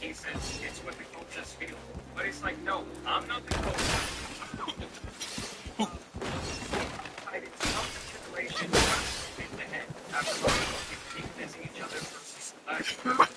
he says it's what the cultures feel. But it's like, no, I'm not the culture. It's not the generation in the head. After all, people keep missing each other versus life. Some of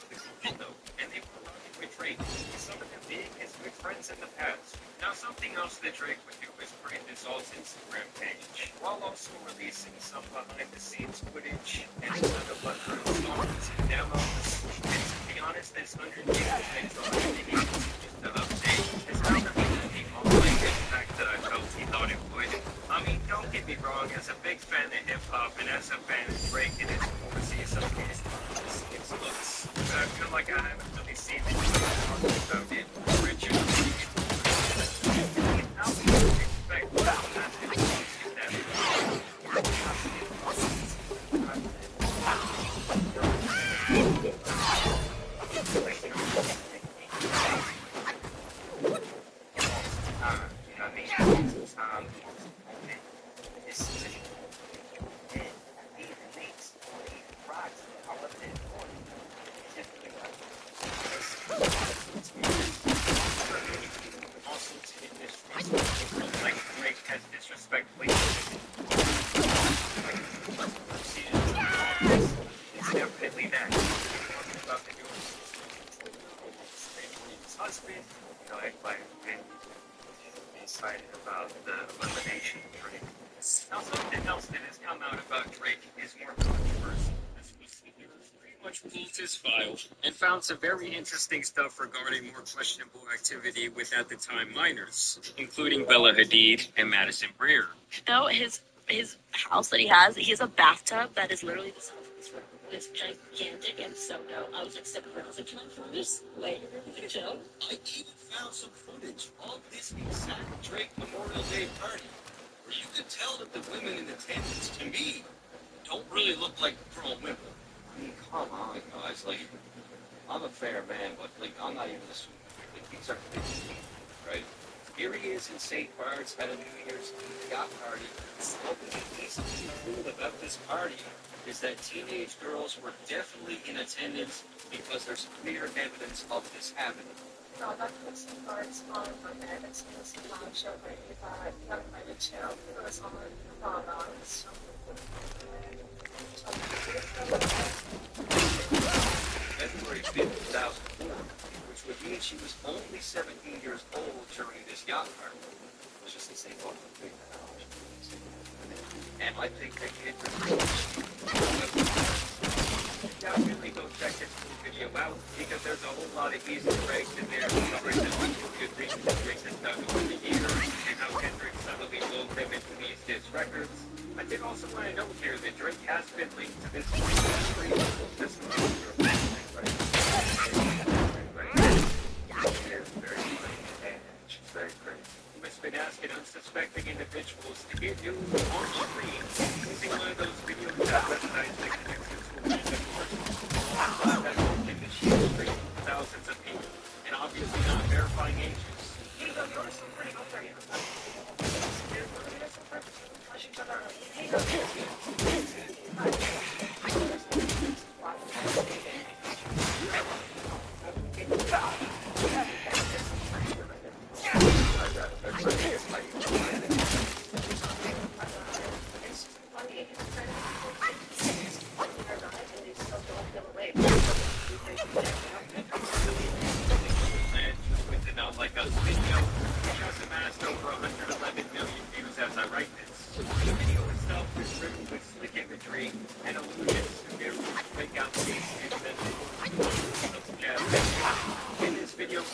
the cool though, and they were rocking with Drake. Some of them being his good friends in the past. Now something else that Drake would do is brand his alt Instagram page, while also releasing some behind the scenes footage and another bunch of songs and demos. And to be honest, this 100 gigs makes all the things just to update. It's not really the online impact that I felt he thought it would. I mean, don't get me wrong, as a big fan of hip-hop and as a fan of Drake and his overseas some of his looks, but I feel like I haven't really seen anything talking about it originally. How do you expect that to be about the elimination of Drake. Now, something else that has come out about Drake is more controversial. He pretty much pulled his file and found some very interesting stuff regarding more questionable activity with at the time minors, including Bella Hadid and Madison Breer. No, his house that he has a bathtub that is literally the size of this room. It's gigantic and so dope. I was like sick of it. I was like, can I find this later in the show? I even found some footage of this exact Drake Memorial Day party, where you could tell that the women in attendance, to me, don't really look like grown women. I mean, come on, guys. Like, I'm a fair man, but like, I'm not even assuming. Like, these are right? Here he is in St. Bart's at a New Year's Eve yacht party. Something decently cool about this party is that teenage girls were definitely in attendance because there's clear evidence of this happening. No, that was St. Bart's on Monday. It's a live show where you thought young men chill. It was on February 5th, 2004, which would mean she was only 17 years old during this yacht party. It was just the same one. And I think the kid definitely go check this video out because there's a whole lot of Easter eggs in there covering the good things that Drake has done over the years and how Kendrick subtly wove them into these diss records. I did also want to note here that Drake has been linked to this industry. This is right? Very funny and she's very pretty. Has been asking unsuspecting individuals to get news on screen using one of those video chat websites that connects to schools and courses. That's something that she has screened thousands of people, and obviously not verifying ages. Hey, look, yours is pretty good for you.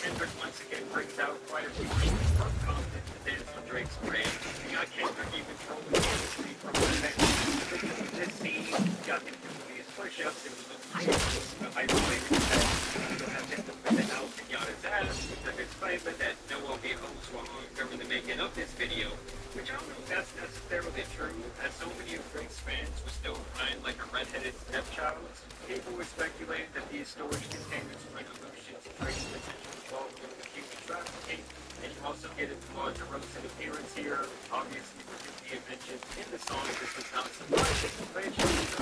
Kendrick once again brings out quite a few things from content that is for Drake's brand. We got Kendrick even trolling the industry from the next. This scene got him doing his push-ups and was the isolated test. He'll have him with the house and yacht his ass because it's claiming that no one be hosts while during the making of this video. Which I don't know if that's necessarily true, as so many of Drake's fans were still crying like a redheaded stepchild. People were speculating that these storage containers were an allusion to Drake's potential involvement with the human trafficking, and you also get into larger roasted appearance here. Obviously, Virginia mentioned in the song this is not surprising, but it shows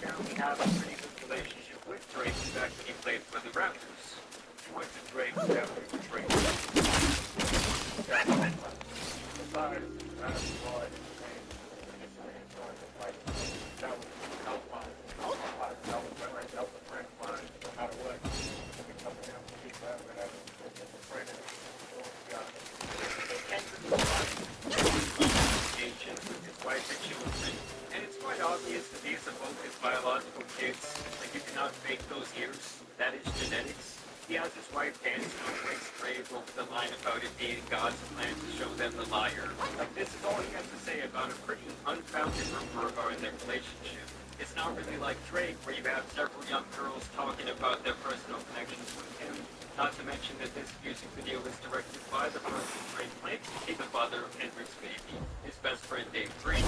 that we have a pretty good relationship with with Drake back when he played for the Raptors. He went to Drake after he traded. Besides, that's why that was outline. That was the friend line, no matter what. We coming down to keep that, but that's the friend and with his wife and children. And it's quite obvious that these are both his biological kids. Like, you cannot fake those years. That is genetics. He has his wife dancing on Drake's grave over the line about it being God's plan to show them the liar. Like, this is all he has to say about a pretty unfounded rumor regarding their relationship. It's not really like Drake, where you have several young girls talking about their personal connections with him. Not to mention that this music video is directed by the person Drake claims to be the father of Kendrick's baby, his best friend Dave Green.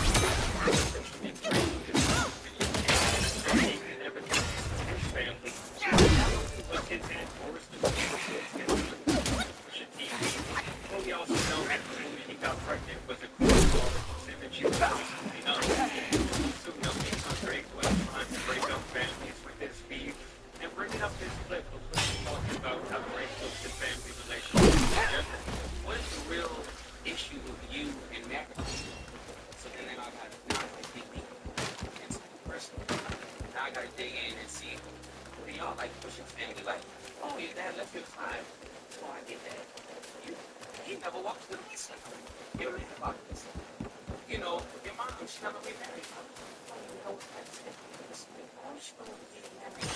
We also know that he got pregnant was a cool image he was absolutely not. So nothing on Drake was trying to break up families with this beef. And bringing up this clip of talking about how Drake looks at family relationships. What is the real issue with you and marriage? So then I gotta dig deep into the person. Now I gotta dig in and see who y'all like pushing family like, oh yeah, dad, let's get fine. Oh, I get that. He never walked with me, son. You don't think about this. You know, your mom, she never remarried. Oh, you know what that's it. Oh, she never remarried.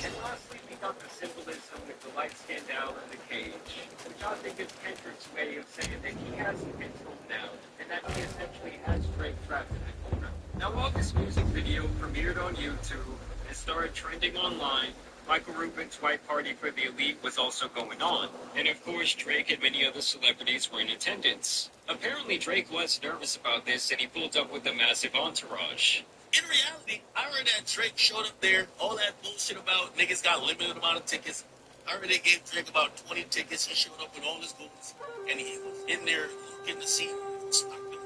And lastly, we got the symbolism with the light-skinned owl in the cage, which I think is Kendrick's way of saying that he hasn't been told now, and that he essentially has Drake trapped in the corner. Now, while this music video premiered on YouTube and started trending online, Michael Rubin's White Party for the Elite was also going on, and of course Drake and many other celebrities were in attendance. Apparently Drake was nervous about this, and he pulled up with a massive entourage. In reality, I heard that Drake showed up there, all that bullshit about niggas got limited amount of tickets. I heard they gave Drake about 20 tickets. He showed up with all his goons, and he was in there getting to see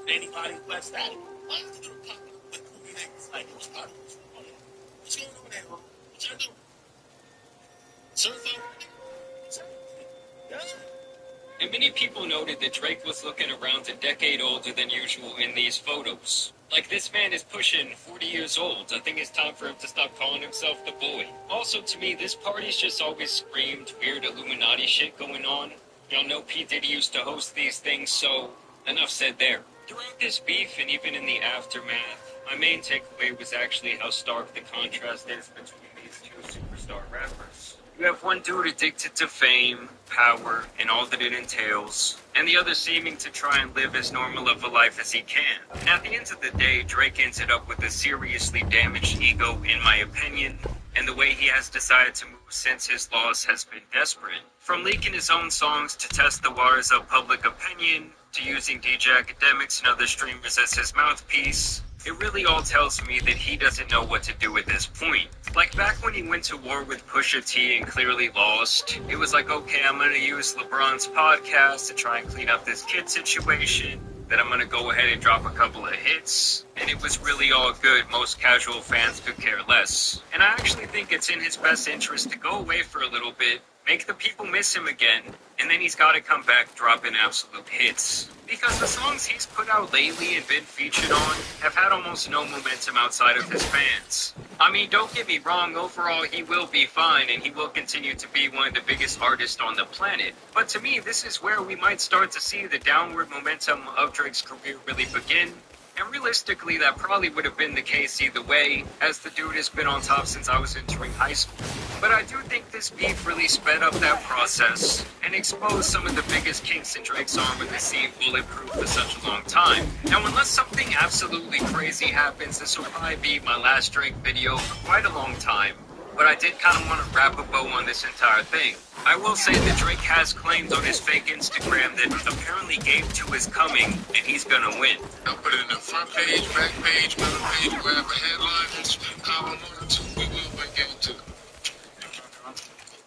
anybody who had static. Why is he gonna pop up with movie niggas? Like, what's going on there, bro? What y'all doing? Certified? Yeah. And many people noted that Drake was looking around a decade older than usual in these photos. Like, this man is pushing 40 years old. I think it's time for him to stop calling himself the boy. Also, to me, this party's just always screamed weird Illuminati shit going on. Y'all know P. Diddy used to host these things, so enough said there. Throughout this beef, and even in the aftermath, my main takeaway was actually how stark the contrast is between these two superstar rappers. You have one dude addicted to fame, power, and all that it entails, and the other seeming to try and live as normal of a life as he can. And at the end of the day, Drake ended up with a seriously damaged ego, in my opinion, and the way he has decided to move since his loss has been desperate. From leaking his own songs to test the waters of public opinion, to using DJ Academics and other streamers as his mouthpiece, it really all tells me that he doesn't know what to do at this point. Like back when he went to war with Pusha T and clearly lost, it was like, okay, I'm gonna use LeBron's podcast to try and clean up this kid situation, then I'm gonna go ahead and drop a couple of hits, and it was really all good. Most casual fans could care less. And I actually think it's in his best interest to go away for a little bit, make the people miss him again, and then he's gotta come back dropping absolute hits. Because the songs he's put out lately and been featured on have had almost no momentum outside of his fans. I mean, don't get me wrong, overall he will be fine and he will continue to be one of the biggest artists on the planet. But to me, this is where we might start to see the downward momentum of Drake's career really begin. And realistically, that probably would have been the case either way, as the dude has been on top since I was entering high school. But I do think this beef really sped up that process and exposed some of the biggest kinks in Drake's armor that seemed bulletproof for such a long time. Now, unless something absolutely crazy happens, this will probably be my last Drake video for quite a long time. But I did kind of want to wrap a bow on this entire thing. I will say that Drake has claimed on his fake Instagram that apparently Game 2 is coming and he's gonna win. I'll put it in the front page, back page, middle page, grab a headline, and how I'm on to. We will win Game 2.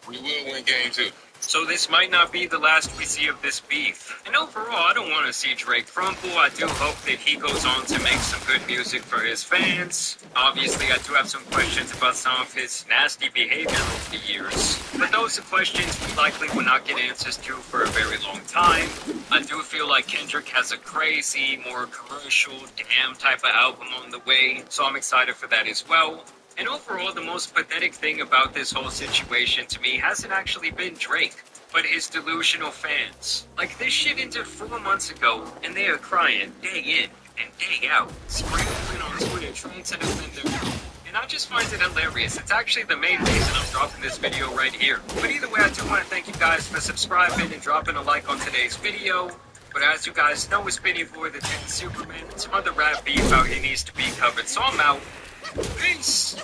We will win Game 2. So this might not be the last we see of this beef. And overall, I don't want to see Drake crumble. I do hope that he goes on to make some good music for his fans. Obviously, I do have some questions about some of his nasty behavior over the years. But those are questions we likely will not get answers to for a very long time. I do feel like Kendrick has a crazy, more commercial, damn type of album on the way, so I'm excited for that as well. And overall, the most pathetic thing about this whole situation to me hasn't actually been Drake, but his delusional fans. Like, this shit ended 4 months ago, and they are crying day in and day out, scrambling on Twitter trying to defend their own. And I just find it hilarious. It's actually the main reason I'm dropping this video right here. But either way, I do want to thank you guys for subscribing and dropping a like on today's video. But as you guys know, it's been your boy, the Tin Superman, and some other rap beef out here needs to be covered. So I'm out. Peace!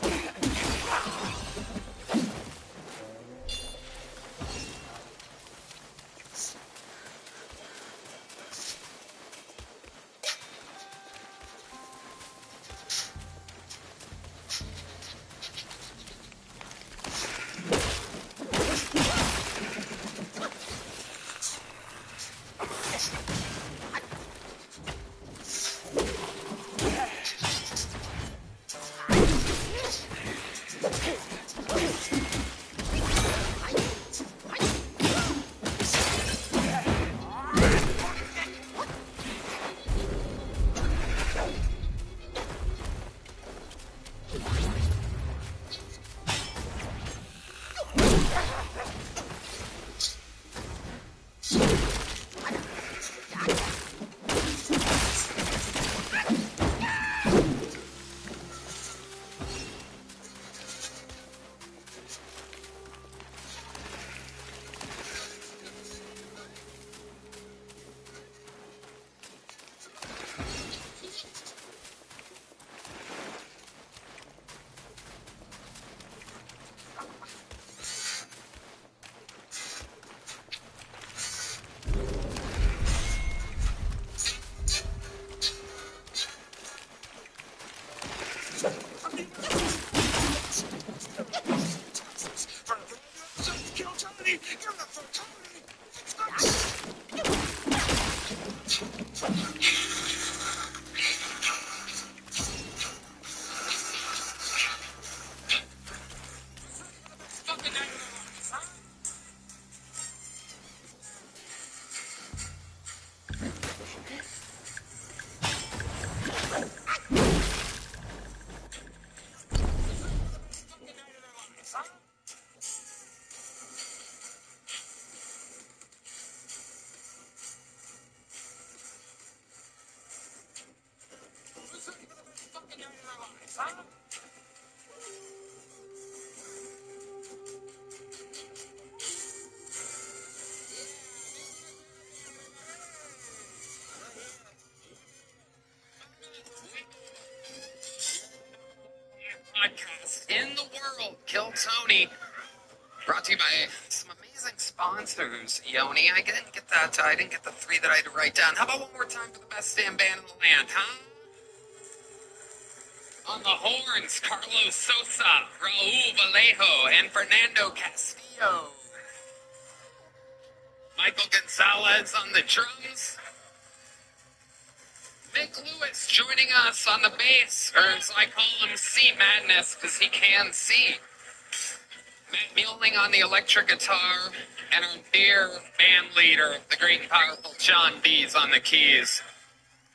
Podcast in the world, Kill Tony. Brought to you by some amazing sponsors, Yoni. I didn't get that. I didn't get the three that I had to write down. How about one more time for the best damn band in the land, huh? On the horns, Carlos Sosa, Raul Vallejo, and Fernando Castillo. Michael Gonzalez on the drums. Vic Lewis joining us on the bass, or as I call him, C Madness, because he can see. Matt Mueling on the electric guitar, and our dear band leader, the great and powerful John Dees on the keys.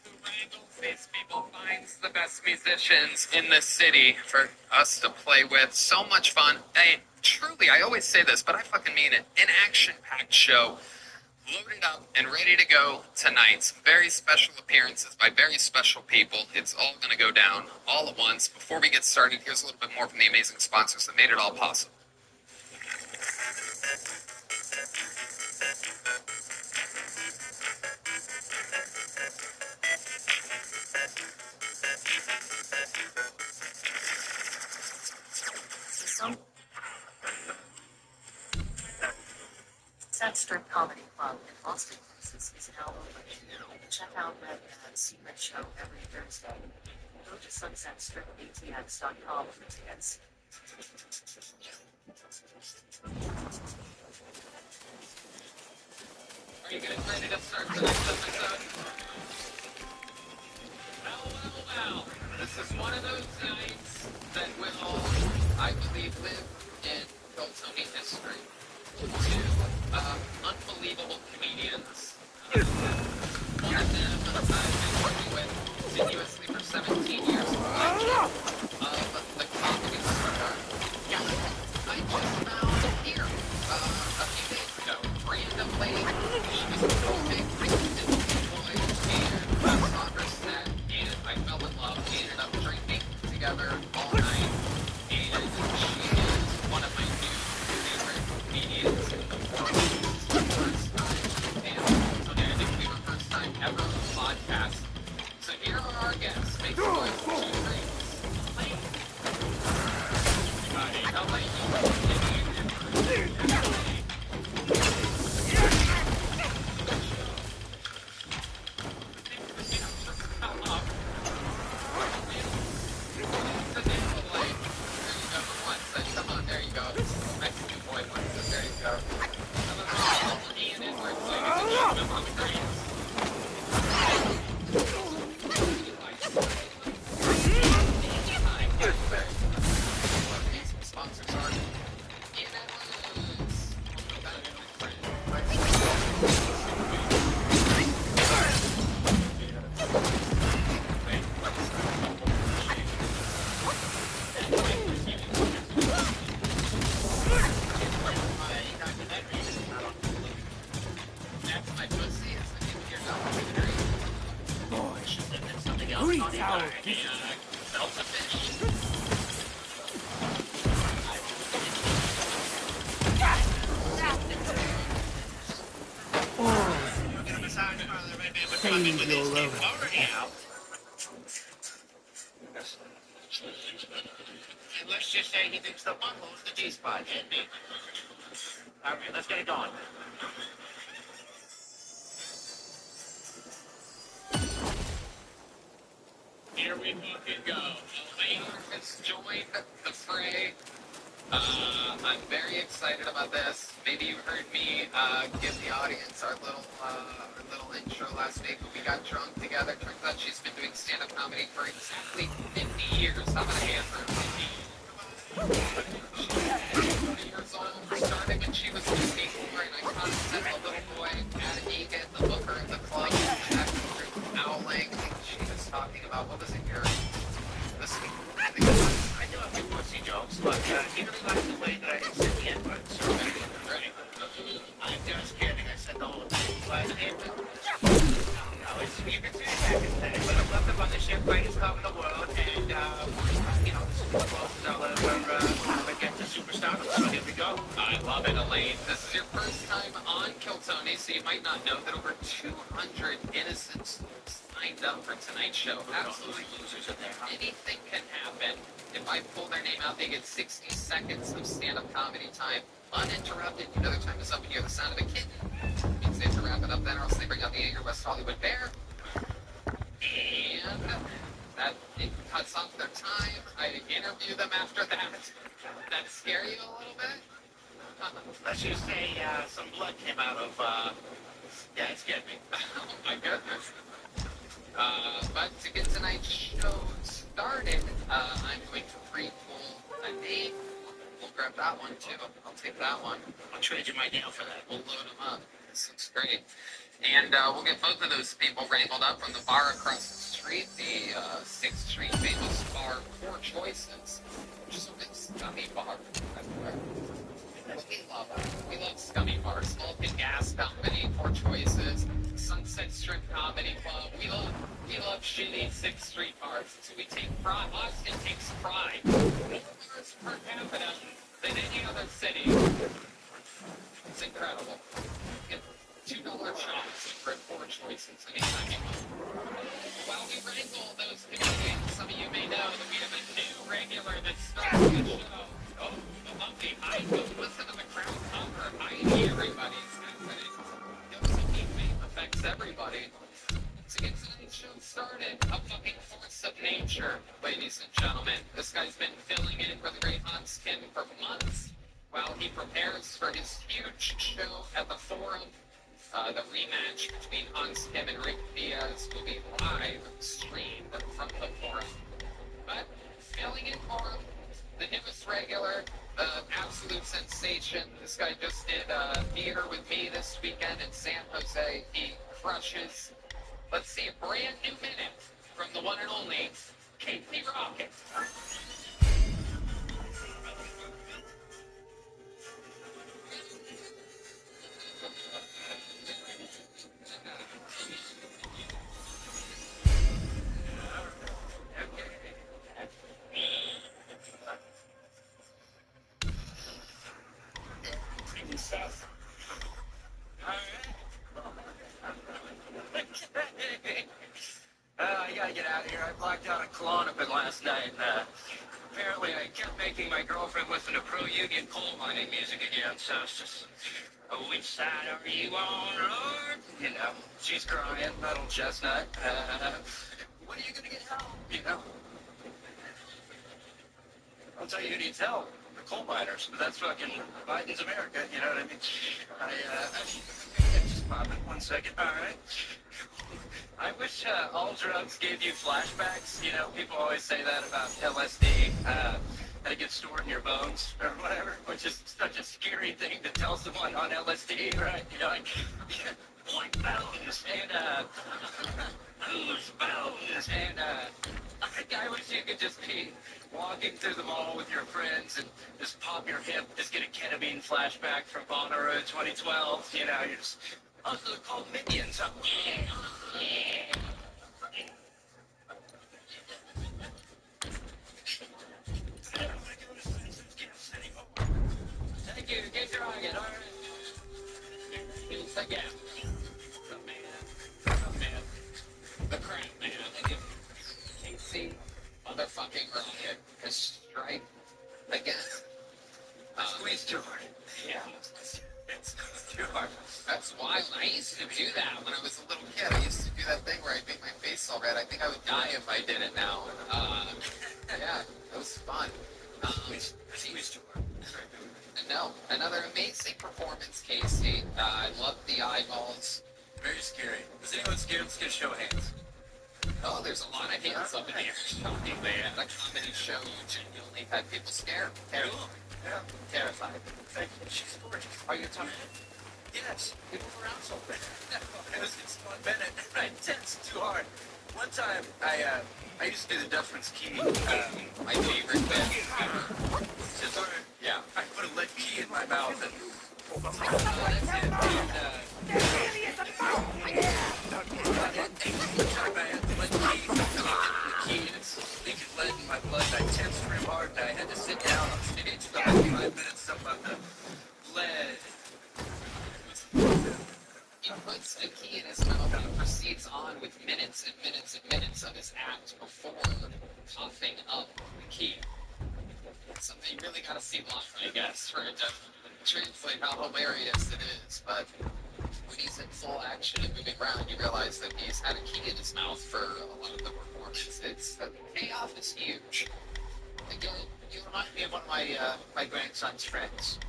Who wrangles these people, finds the best musicians in the city for us to play with. So much fun. Truly, I always say this, but I fucking mean it. An action-packed show. Loaded up and ready to go tonight. Some very special appearances by very special people. It's all going to go down all at once. Before we get started, here's a little bit more from the amazing sponsors that made it all possible. Set Strip Comedy Club in Austin, Texas is now open. Check out Red Man's Secret Show every Thursday. Go to sunsetstripatx.com for tickets. All right, getting ready to start tonight's episode. Well. This is one of those nights that will, I believe, live in Tony history. Two unbelievable comedians. One of them I've been working with continuously for 17 years. Of the comedy star. Yeah, I just found here a few days ago, randomly. She was a big boy and soccer set, and I fell in love. We ended up drinking together all night, and she is one of my new favorite comedians in the world. First time, and so I think we have a first time ever on the podcast. So here are our guests. Make some noise for two drinks. And let's just say he thinks the butthole is the G-spot. All right, let's get it going. Here we fucking go. Maynard has joined the fray. I'm very excited about this. Maybe you heard me give the audience our little intro last week when we got drunk together. Turns out she's been doing stand-up comedy for exactly 50 years. How about a hand for 50? She's 20 years old. Started when she was 54, and I constantly a little boy at Egan, the booker in the club, howling. She was talking about, what was it, your listening? I know a few pussy jokes, but he really likes the way that I didn't say the N-word, so right. I'm just kidding, I said the whole thing. Last name? No, it's, you can say it back in the day, but I've left up on the ship, greatest club in the world, and, you know, this is the closest I'll ever get to superstardom, so here we go. I love it, Elaine. This is your first time on Kill Tony, so you might not know that over 200 innocents signed up for tonight's show. Absolutely losers in there. Anything can happen. If I pull their name out, they get 60 seconds of stand-up comedy time, uninterrupted. You know their time is up and you hear the sound of a kitten. Means they have to wrap it up then, or else they bring out the angry West Hollywood Bear. And that it cuts off their time. I interview them after that. That scare you a little bit? Let's just say some blood came out of, yeah, it scared me. Oh my goodness. But to get tonight's show started, I'm going to pre-pull a name. We'll grab that one too. I'll take that one. I'll trade you my nail for that. We'll load them up. This looks great. And we'll get both of those people wrangled up from the bar across the street, the 6th Street famous bar, Four Choices, which is a big scummy bar. We love scummy bars. Smoke and Gas Company, Four Choices, Sunset Strip Comedy Club. We love shitty 6th Street bars. So we take pride. Austin takes pride. More bars per capita than any other city. It's incredible. Get $2 shots for Four Choices anytime you want. While we wrangle those comedians, some of you may know that we have a new regular that starts the show. Oh, up behind you. Listen to the crowd conquer. Heidi, everybody. It's happening. Yosemite fame affects everybody. To get tonight's show started, a fucking force of nature, ladies and gentlemen. This guy's been filling in for the great Hunskin for months while he prepares for his huge show at the Forum The rematch between Hans Kim and Rick Diaz will be live streamed from the forum. But filling in for him, the newest regular, the absolute sensation. This guy just did theater with me this weekend in San Jose. He crushes. Let's see a brand new minute from the one and only Casey Rocket. I gotta get out of here. I blacked out a Klonopin last night. Apparently, I kept making my girlfriend listen to pro-union coal mining music again, so it's just, oh, which side are you on, Lord? You know, she's crying, little chestnut. When are you gonna get help? You know? I'll tell you who needs help. The coal miners. But that's fucking Biden's America, you know what I mean? Just pop it 1 second. All right. I wish all drugs gave you flashbacks. You know, people always say that about LSD, that it gets stored in your bones or whatever, which is such a scary thing to tell someone on LSD, right? You know, like, like bones and, whose bones? And, I wish you could just be walking through the mall with your friends and just pop your hip, just get a ketamine flashback from Bonnaroo 2012. You know, you're just, also called minions. Thank you. Get your rocket. All right. Peace again. The man. The man. The crap man. Casey motherfucking Rocket has strike again. Squeeze too hard. Yeah. It's too hard. That's wild. I used to do that when I was a little kid. I used to do that thing where I'd make my face all red. I think I would die if I did it now. Yeah, it was fun. Squeeze too hard. No, another amazing performance, Casey. I love the eyeballs. Very scary. Is anyone scared? Let's get a show of hands. Oh, there's a lot of hands up in the air. Shocking, man. A comedy show genuinely had people scared. Cool. Yeah. Terrified. Thank you. She's gorgeous. Are you tired? Yes. You move around so fast. It's 1 minute. I tense too hard. One time, I used to do the Dutchman's key. My favorite bit. Just, Yeah. I put a lead key in my mouth and lead in my blood. I tensed real hard and I had to sit down on stage for 5 minutes about the lead. He puts a key in his mouth and proceeds on with minutes and minutes and minutes of his act before coughing up the key. Something you really gotta see live, I guess, for it to translate how hilarious it is. But when he's in full action and moving around, you realize that he's had a key in his mouth for a lot of the performance. The payoff is huge. Again, you remind me of one of my grandson's friends.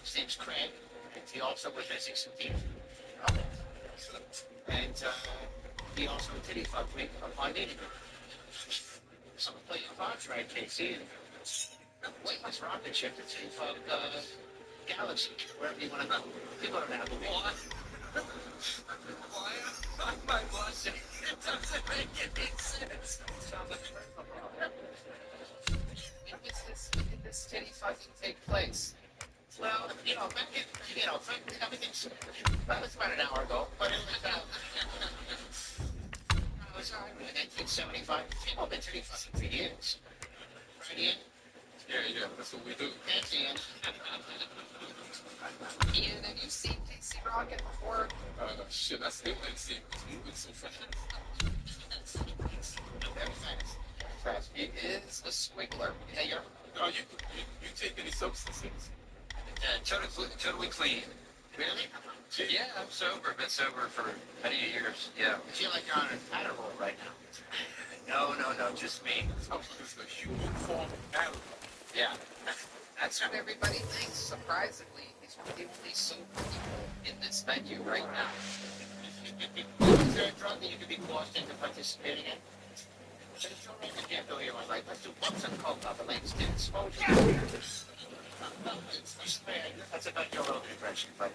His name's Craig, and he also was missing some teeth. And he also titty fucked me upon meeting him. Someone play your cards right, Casey. Wait, what's wrong with you? The titty fuck galaxy, wherever you want to go. People don't have to be. Why am I blushing? It doesn't make any sense. Sounds like when did this titty fucking take place? Well, back in, everything's, that was about an hour ago, but it was in 1975. People have been titty fucking for years. Right, Ian? Yeah, that's what we do. That's Ian. Ian, have you seen Casey Rocket before? Shit, I still ain't seen it. It's moving so fast. Very fast. Fast. He is a squiggler. Hey, you're You take any substances? Totally clean. really? Yeah, I'm sober. Been sober for many years. Yeah. I feel like you're on an Adderall right now. No, just me. It's a human form of animal. Yeah. That's what everybody thinks, surprisingly. He's Because we're the only sober people in this venue right now. Is there a drug that you could be forced into participating in? There's no reason you can't do here, like, let's do bumps and coke up at Langston. Exposure. That's about your own impression, but...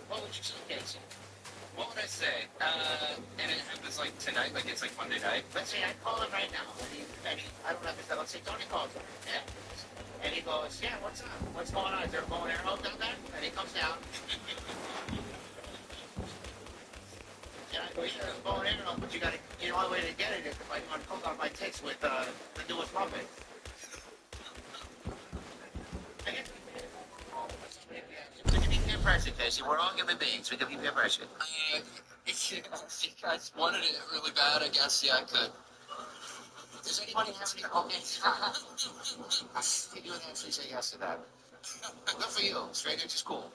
What would you say, Casey? What would I say? And it happens like tonight, like it's like Monday night. Let's say I call him right now. And I don't have to tell him. Let's say Tony calls him. Yeah. And he goes, yeah, what's up? What's going on? Is there a bow and arrow down there? And he comes down. Yeah, I go, yeah, there's a bow and arrow, but you gotta, the only way to get it is if I want to cook out my tits with the newest Muppet. We can be peer pressured, Casey. We're all human beings. We can be peer pressured. If you guys wanted it really bad, I guess, yeah, I could. Does anybody have any... Okay. You would actually say yes to that. Good for you. Straight into school.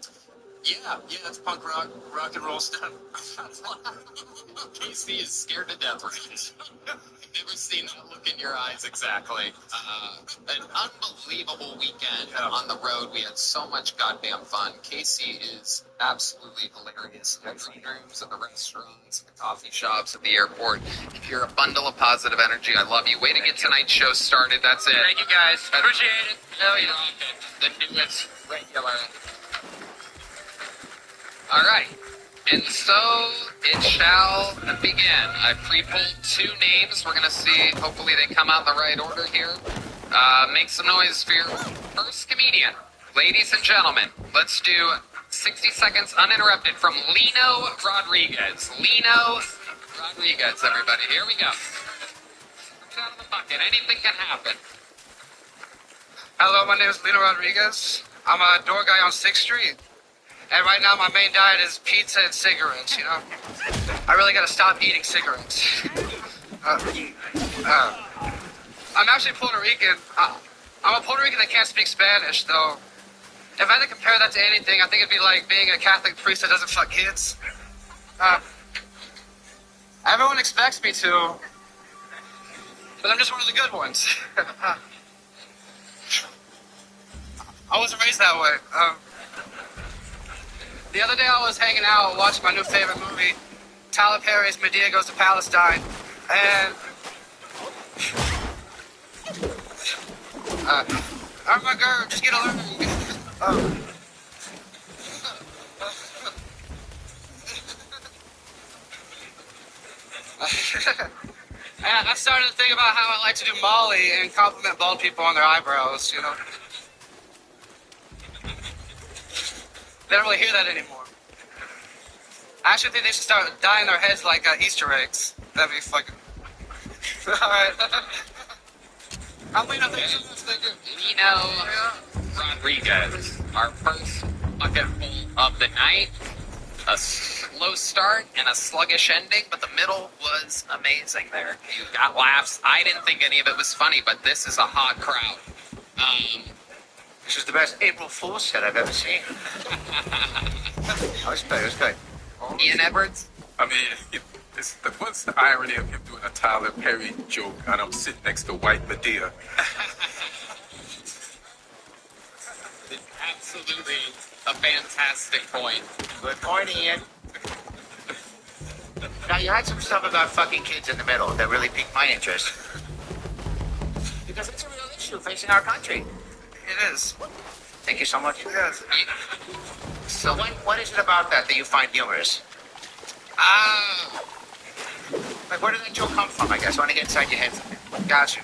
Yeah, it's punk rock and roll stuff. Casey is scared to death, right? I've never seen that look in your eyes exactly. An unbelievable weekend on the road. We had so much goddamn fun. Casey is absolutely hilarious. The green rooms at the restaurants, the coffee shops at the airport. If you're a bundle of positive energy, I love you. Way to get tonight's show started. That's it. Thank you guys. Appreciate it. Hell yeah. The newest regular. All right. And so it shall begin. I pre-pulled 2 names. We're going to see. Hopefully they come out in the right order here. Make some noise for your first comedian. Ladies and gentlemen, let's do 60 seconds uninterrupted from Lino Rodriguez. Lino Rodriguez, everybody. Here we go. Comes out of the bucket. Anything can happen. Hello, my name is Lino Rodriguez. I'm a door guy on 6th Street. And right now my main diet is pizza and cigarettes, you know? I really gotta stop eating cigarettes. I'm actually Puerto Rican. I'm a Puerto Rican that can't speak Spanish, though. If I had to compare that to anything, I think it'd be like being a Catholic priest that doesn't fuck kids. Everyone expects me to, but I'm just one of the good ones. I wasn't raised that way. The other day I was hanging out watching my new favorite movie, Tyler Perry's Medea Goes to Palestine, and oh my god, just get along. And I started to think about how I like to do Molly and compliment bald people on their eyebrows, you know. They don't really hear that anymore. I actually think they should start dyeing their heads like Easter eggs. That'd be fucking... Alright. I'm Lino, thank you. Lino Rodriguez, our first bucket full of the night. A slow start and a sluggish ending, but the middle was amazing there. You got laughs. I didn't think any of it was funny, but this is a hot crowd. This is the best April Fool's set I've ever seen. It was good, it was good. Ian Edwards? I mean, what's the irony of him doing a Tyler Perry joke and I'm sitting next to white Medea? Absolutely a fantastic point. Good point, Ian. Now, you had some stuff about fucking kids in the middle that really piqued my interest. Because it's a real issue facing our country. It is. Thank you so much. Yes. So what is it about that you find humorous? Like, where did that joke come from, I guess? I want to get inside your head. Got you.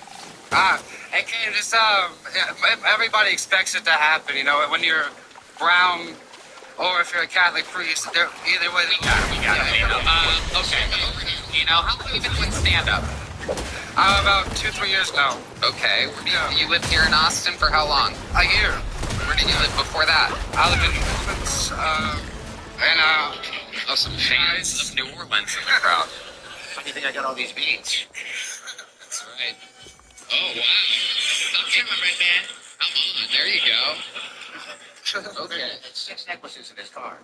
It came just, everybody expects it to happen, you know, when you're brown or if you're a Catholic priest, either way. We got it. Okay, you know, how long have you been doing stand-up? About 2-3 years now. Okay, you lived here in Austin for how long? A year. Where did you live before that? I live in New Orleans, oh, some fans of New Orleans in the crowd. How do you think I got all these beads? That's right. Oh, wow. Stop cameraman, man. Come on, there you go. Okay. There's 6 necklaces in his car.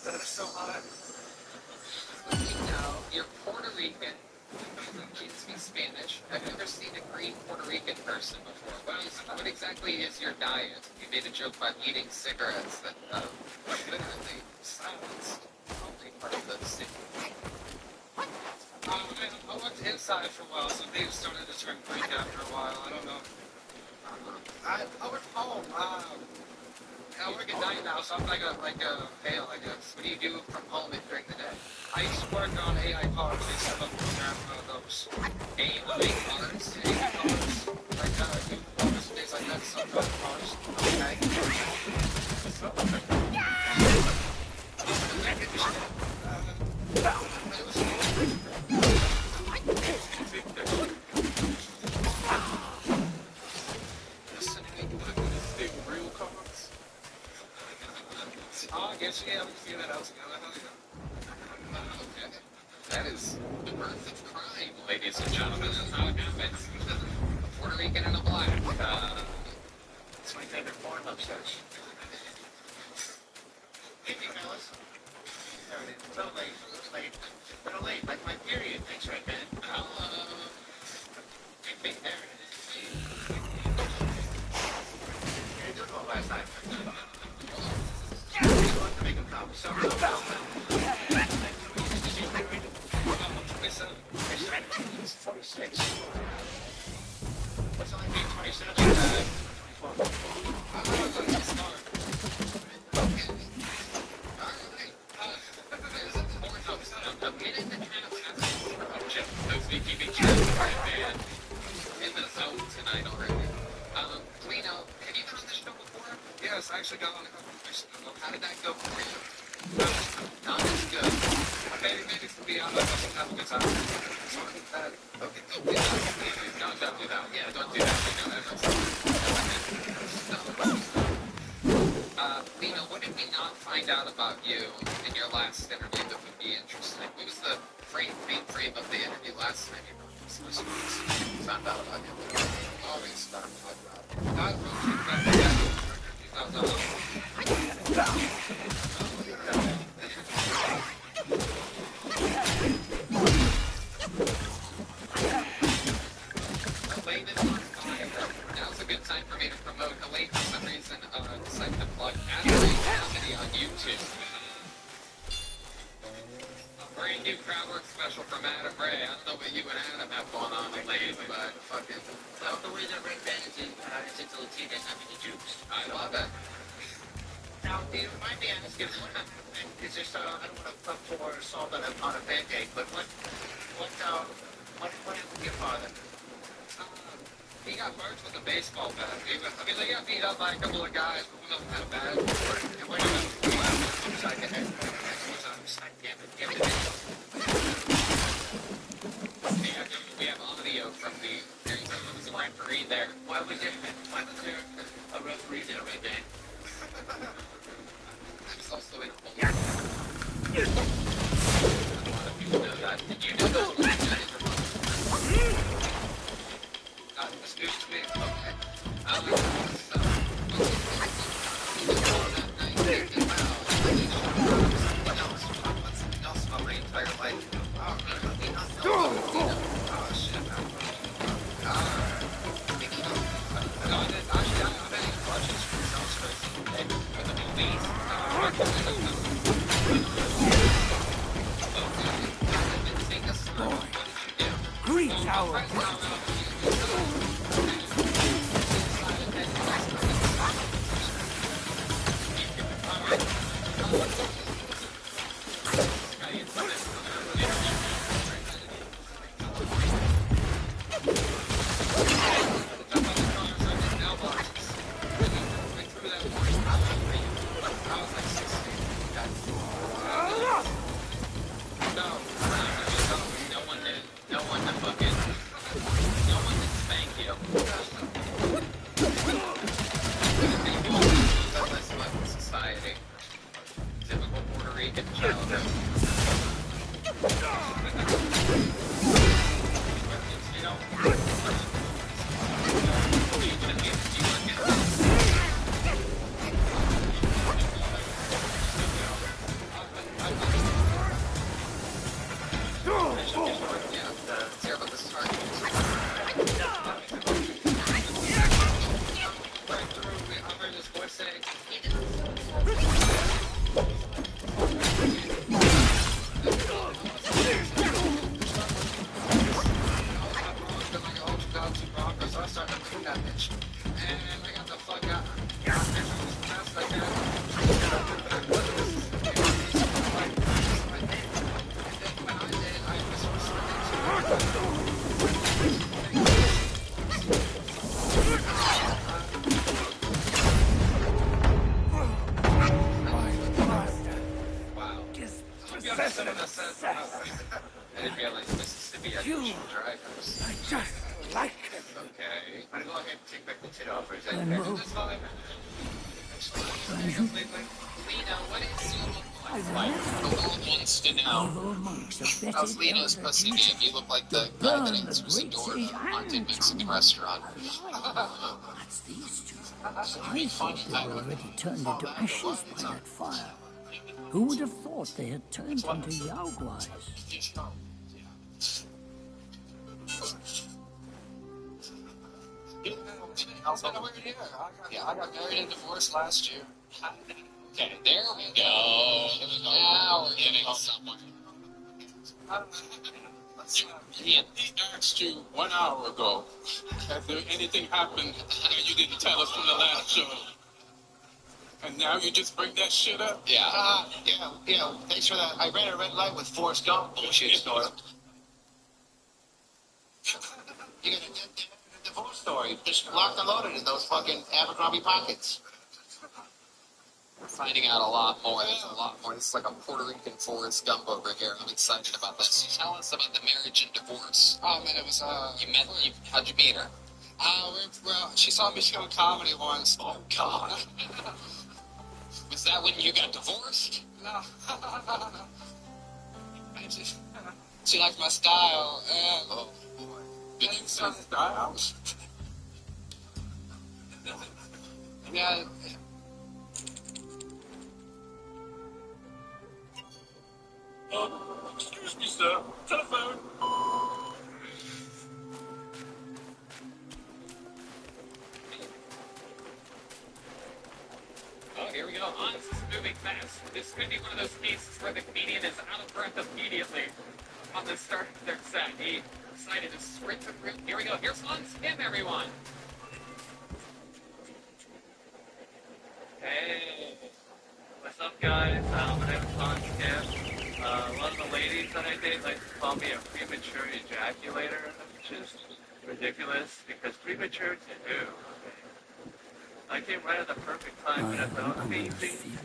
That's so hot. You know, you're Puerto Rican. She speaks Spanish. I've never seen a green Puerto Rican person before. What exactly is your diet? You made a joke about eating cigarettes that literally silenced only part of the city. I worked inside for a while, so things started to turn green after a while. I don't know. I work from home. I work at night now, so I'm like a fail, I guess. What do you do from home during the day? I used to work on AI cars. I used to have a program for those. AI cars? AI cars? Like, do cars, things like that, self-driving cars. Real cars? Oh, I guess, yeah, we can figure that out together. Hell yeah. Okay. That is the birth of crime, ladies and gentlemen. That's how it happens. A Puerto Rican and a black. It's my favorite form upstairs. Evening, fellas. There it is. A little late. A little late. Like my period. Thanks, right, man. Big there. You did well last night. To make him come. So, 46. What's only being 27? 24. In the zone tonight already. Lino, have you been on this show before? Yes, I actually got on a couple of weeks ago. How did that go for you? Not as good. Maybe for me, I wasn't having a good time. Okay, don't do that. No, don't do that. Yeah, don't do that. Lino, what did we not find out about you in your last interview that would be interesting? What was the main frame of the interview last time you were on? Found out about you. Always found out about it. Not really. Now's a good time for me to promote Elaine for some reason. Decided to plug Adelaide Comedy on YouTube. Brand new crowd work special from Adam Ray. I don't know what you and Adam have going on lately, but fucking. Well, the way that Ray Band is into Latinas, I mean the Jews. I love it. Now, my band is just, I don't want to put pour salt on a pancake, but what happened with your father? He got murked with a baseball bat. I mean, they got beat up by a couple of guys, but we don't have bad. And what upside the head? Damn it. We have audio from the. There was a referee there. Why was there a referee there, Ray Band? There's also a a lot of people know that. Did you know that? This news to me. Okay. Something else about my entire life. Oh, shit. No, I didn't. Actually, I didn't even watch it. It sounds crazy. For the movies. Green Tower. I didn't realize Mississippi had You Asian drivers. are just like him. Okay. I'm gonna go ahead and take back the tit offers. I And do move. this time. Lena, what is you look like? The world wants to know. Evil monks of How's Betty Lena's pussy game? You look like the guy that answers the door at a haunted Mexican restaurant. That's these two. I thought they were already turned into ashes by that fire. Who would have thought they had turned into Yaoguais? Yeah, I got married and divorced last year. Okay, there we go. Now we're getting somewhere. He asked you 1 hour ago, has there anything happened that you didn't tell us from the last show? And now you just bring that shit up? Yeah. Thanks for that. I ran a red light with Forrest Gump bullshit story. You got a divorce story. Just locked and loaded in those fucking Abercrombie pockets. We're finding out a lot more. There's a lot more. This is like a Puerto Rican Forrest Gump over here. I'm excited about this. Tell us about the marriage and divorce. Oh man, it was How'd you meet her? well, she saw me doing comedy once. Oh God. Was that when you got divorced? No. She liked my style. Oh boy. Did you say style? Yeah. Excuse me, sir. Telephone. Oh, here we go. Hans is moving fast. This could be one of those cases where the comedian is out of breath immediately on the start of their set. He decided to sprint through. Here we go. Here's Hans Kim, everyone. Hey, what's up, guys? My name is Hans Kim. A lot of the ladies that I date like to call me a premature ejaculator, which is ridiculous because premature to who? I came right at the perfect time, but that's amazing.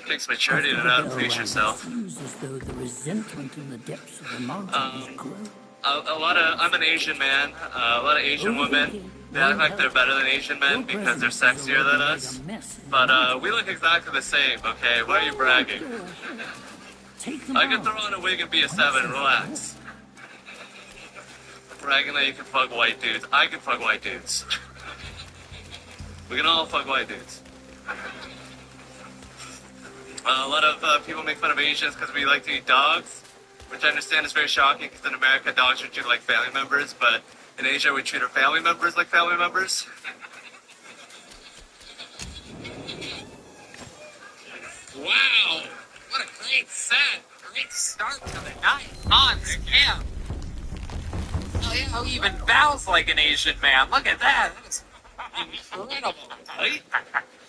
Takes maturity to not face yourself. Feels as though the resentment in the depths of the mountain is growing. I'm an Asian man. A lot of Asian women, they act like they're better than Asian men because they're sexier than us. But we look exactly the same, okay? Why are you bragging? I can throw on a wig and be a 7, relax. Bragging that you can fuck white dudes. I can fuck white dudes. We can all fuck white dudes. A lot of people make fun of Asians because we like to eat dogs, which I understand is very shocking because in America dogs are treated like family members, but in Asia we treat our family members like family members. Wow. What a great set. Great start to the night. Hans Kim. Oh, yeah, who even bows like an Asian man? Look at that. That's incredible. Right?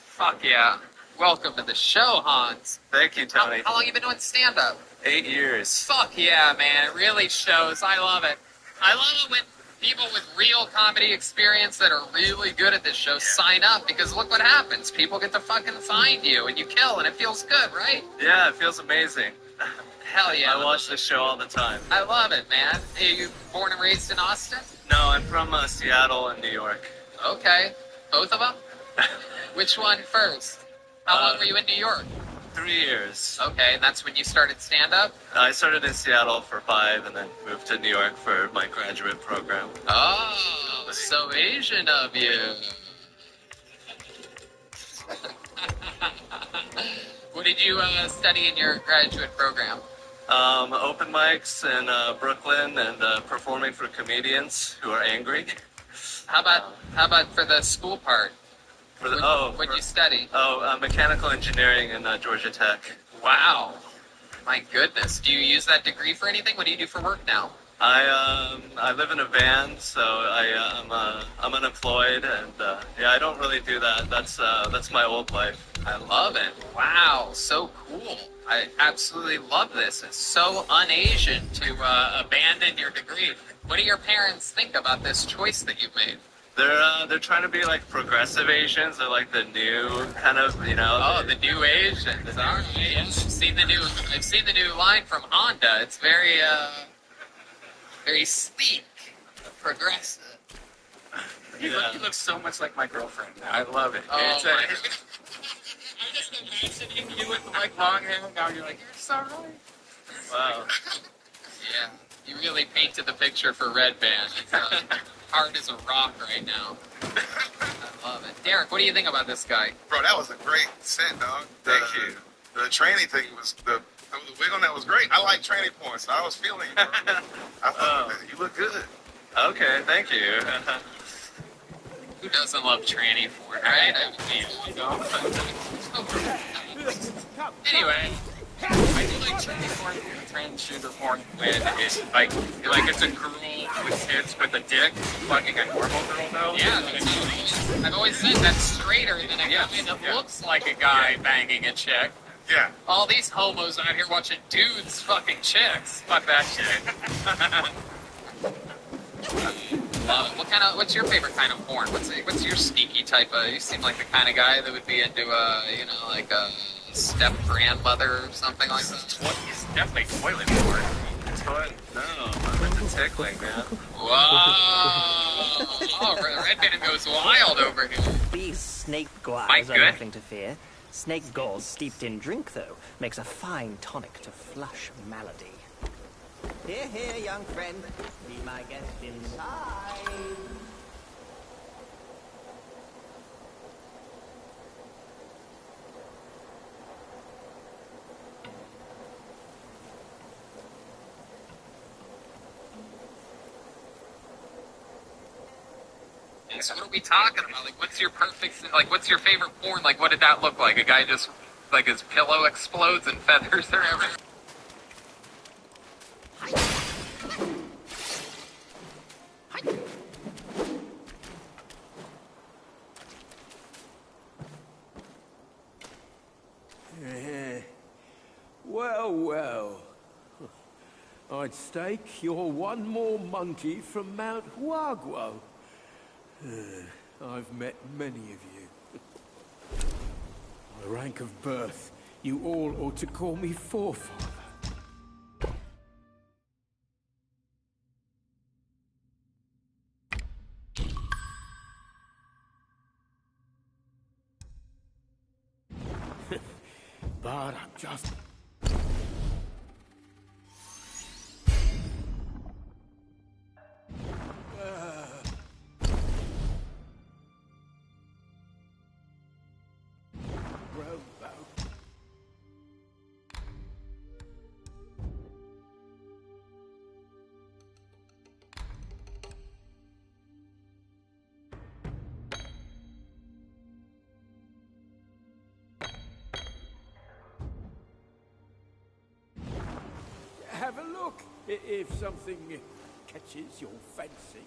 Fuck yeah. Welcome to the show, Hans. Thank you, Tony. How long have you been doing stand-up? 8 years. Fuck yeah, man. It really shows. I love it. I love it when people with real comedy experience that are really good at this show sign up because look what happens. People get to fucking find you and you kill and it feels good, right? Yeah, it feels amazing. Hell yeah. I watch this show all the time. I love it, man. Are you born and raised in Austin? No, I'm from Seattle and New York. Okay. Both of them? Which one first? How long were you in New York? 3 years. Okay, and that's when you started stand-up? I started in Seattle for 5 and then moved to New York for my graduate program. Oh, so Asian of you. What did you study in your graduate program? Open mics in Brooklyn and performing for comedians who are angry. How about for the school part? What'd you study? Mechanical engineering in Georgia Tech. Wow. My goodness. Do you use that degree for anything? What do you do for work now? I live in a van, so I'm unemployed, and I don't really do that. That's my old life. I love it. Wow, so cool. I absolutely love this. It's so un-Asian to abandon your degree. What do your parents think about this choice that you've made? They're trying to be like progressive Asians. They're like the new kind of, you know. Oh, the new Asians. All right. Yes. I've seen the new line from Honda. It's very very sleek, progressive. He looks so much like my girlfriend now. I love it. Oh, It's I'm just imagining you with like long hair. Now you're like, you're so right. wow. Yeah, you really painted the picture for Red Band. It's hard as a rock right now. I love it. Derek, what do you think about this guy? Bro, that was a great set, dog. Thank you. The tranny thing was the wig on that was great. I like tranny porn, so I was feeling it, bro. I thought that. You look good. Okay, thank you. Who doesn't love tranny porn, right? Anyway, I do like tranny porn, transgender porn when it's like it's a girl with tits with a dick fucking a normal girl though. Yeah, I've always said that's straighter than a guy that looks like a guy banging a chick. Yeah. All these homos out here watching dudes fucking chicks. Fuck that shit. Love it. What's your favorite kind of porn? What's your sneaky type of? You seem like the kind of guy that would be into like a step grandmother or something like that. He's definitely toilet porn. No, I'm into tickling, man. Whoa! Oh, Red Band goes wild over here. These snake glares Mike, are good? nothing to fear. Snake gauze steeped in drink, though, makes a fine tonic to flush malady. Here, here, young friend. Be my guest inside. So what are we talking about? Like, what's your favorite porn? Like, what did that look like? A guy just, like, his pillow explodes and feathers are everywhere? Well, well. I'd stake you're one more monkey from Mount Huaguo. I've met many of you. By rank of birth, you all ought to call me forefather. But I'm just... Have a look, if something catches your fancy.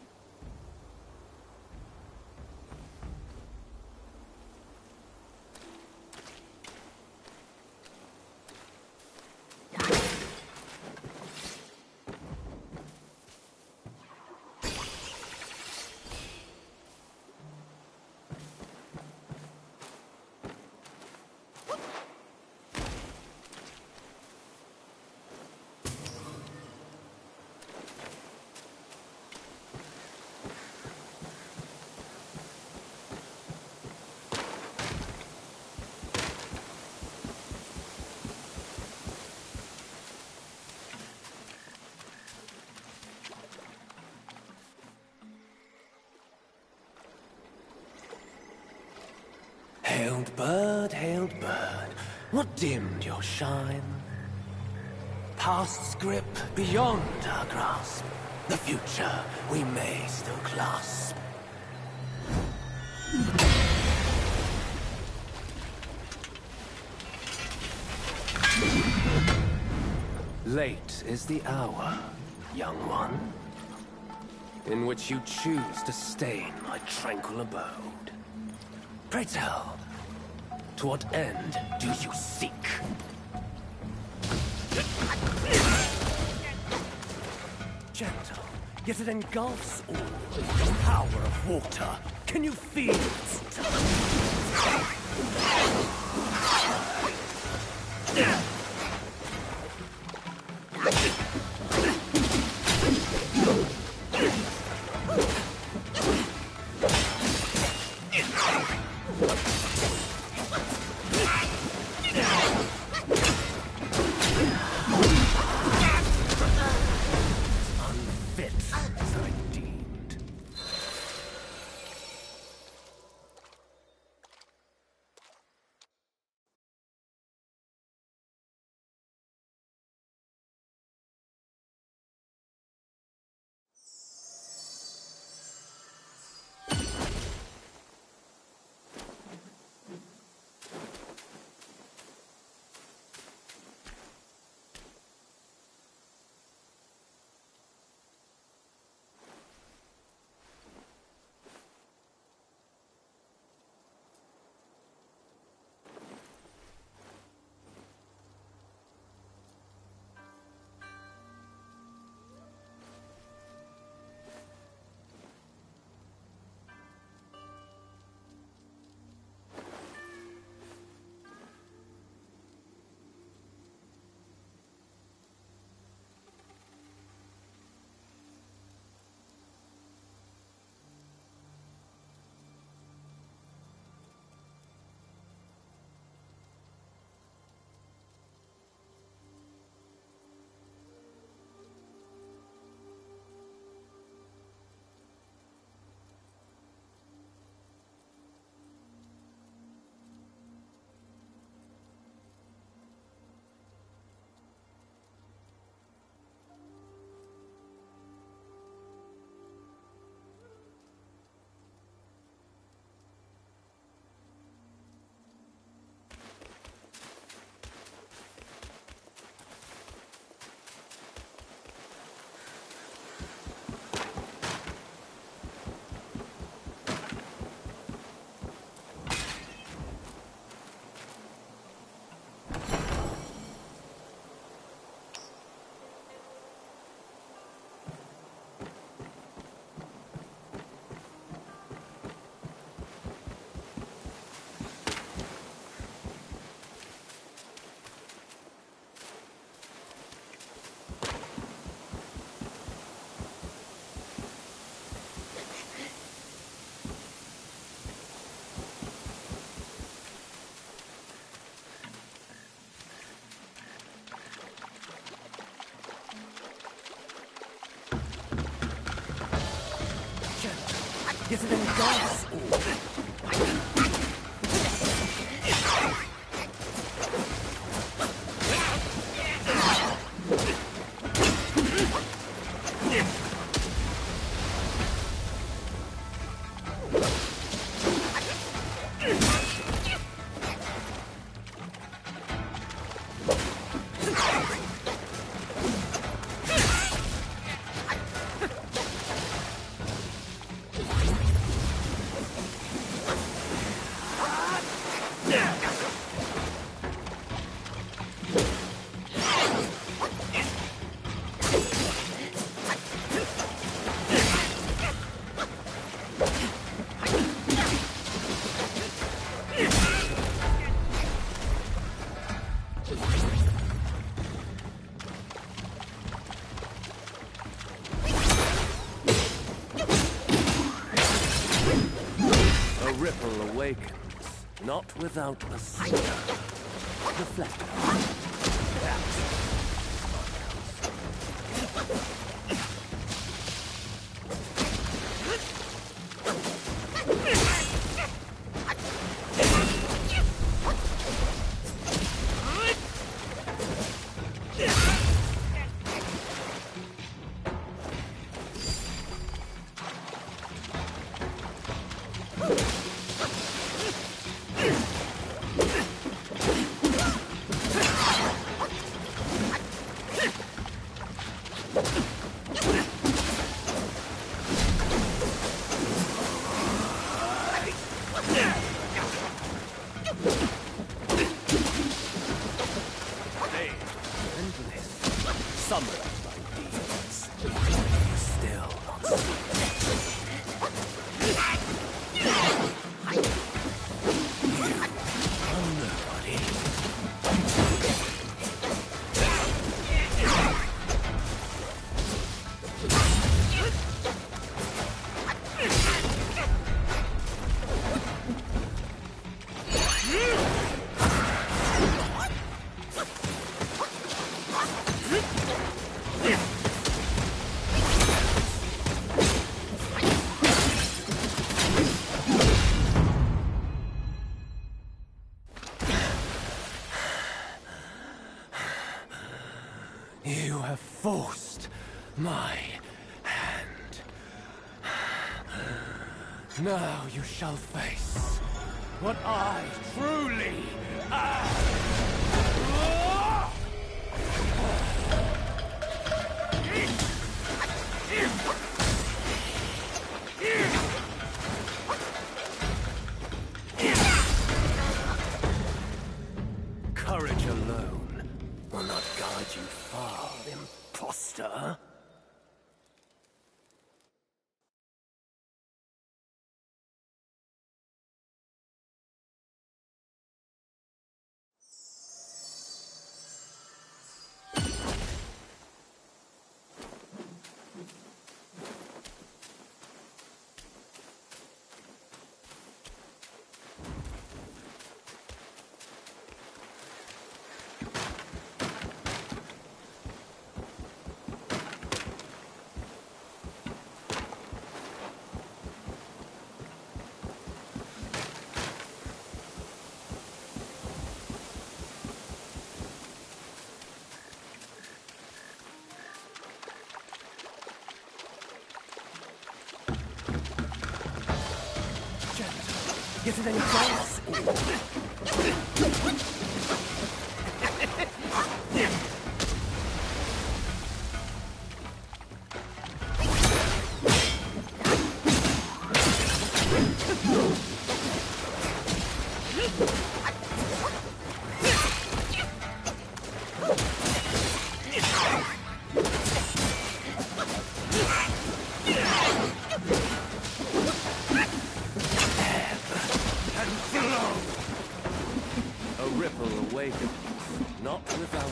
Hailed bird, what dimmed your shine? Past's grip beyond our grasp, the future we may still clasp. Late is the hour, young one, in which you choose to stain my tranquil abode. Pray tell, to what end do you seek? Gentle, yet it engulfs all. The power of water. Can you feel its touch? Unfit as I deemed. Yet it engulfs all. A ripple awakens, not without a stir. Reflect. That. have forced my hand. Now you shall face what I truly am. Courage alone will not guide you far, imposter. Get it any close? Not without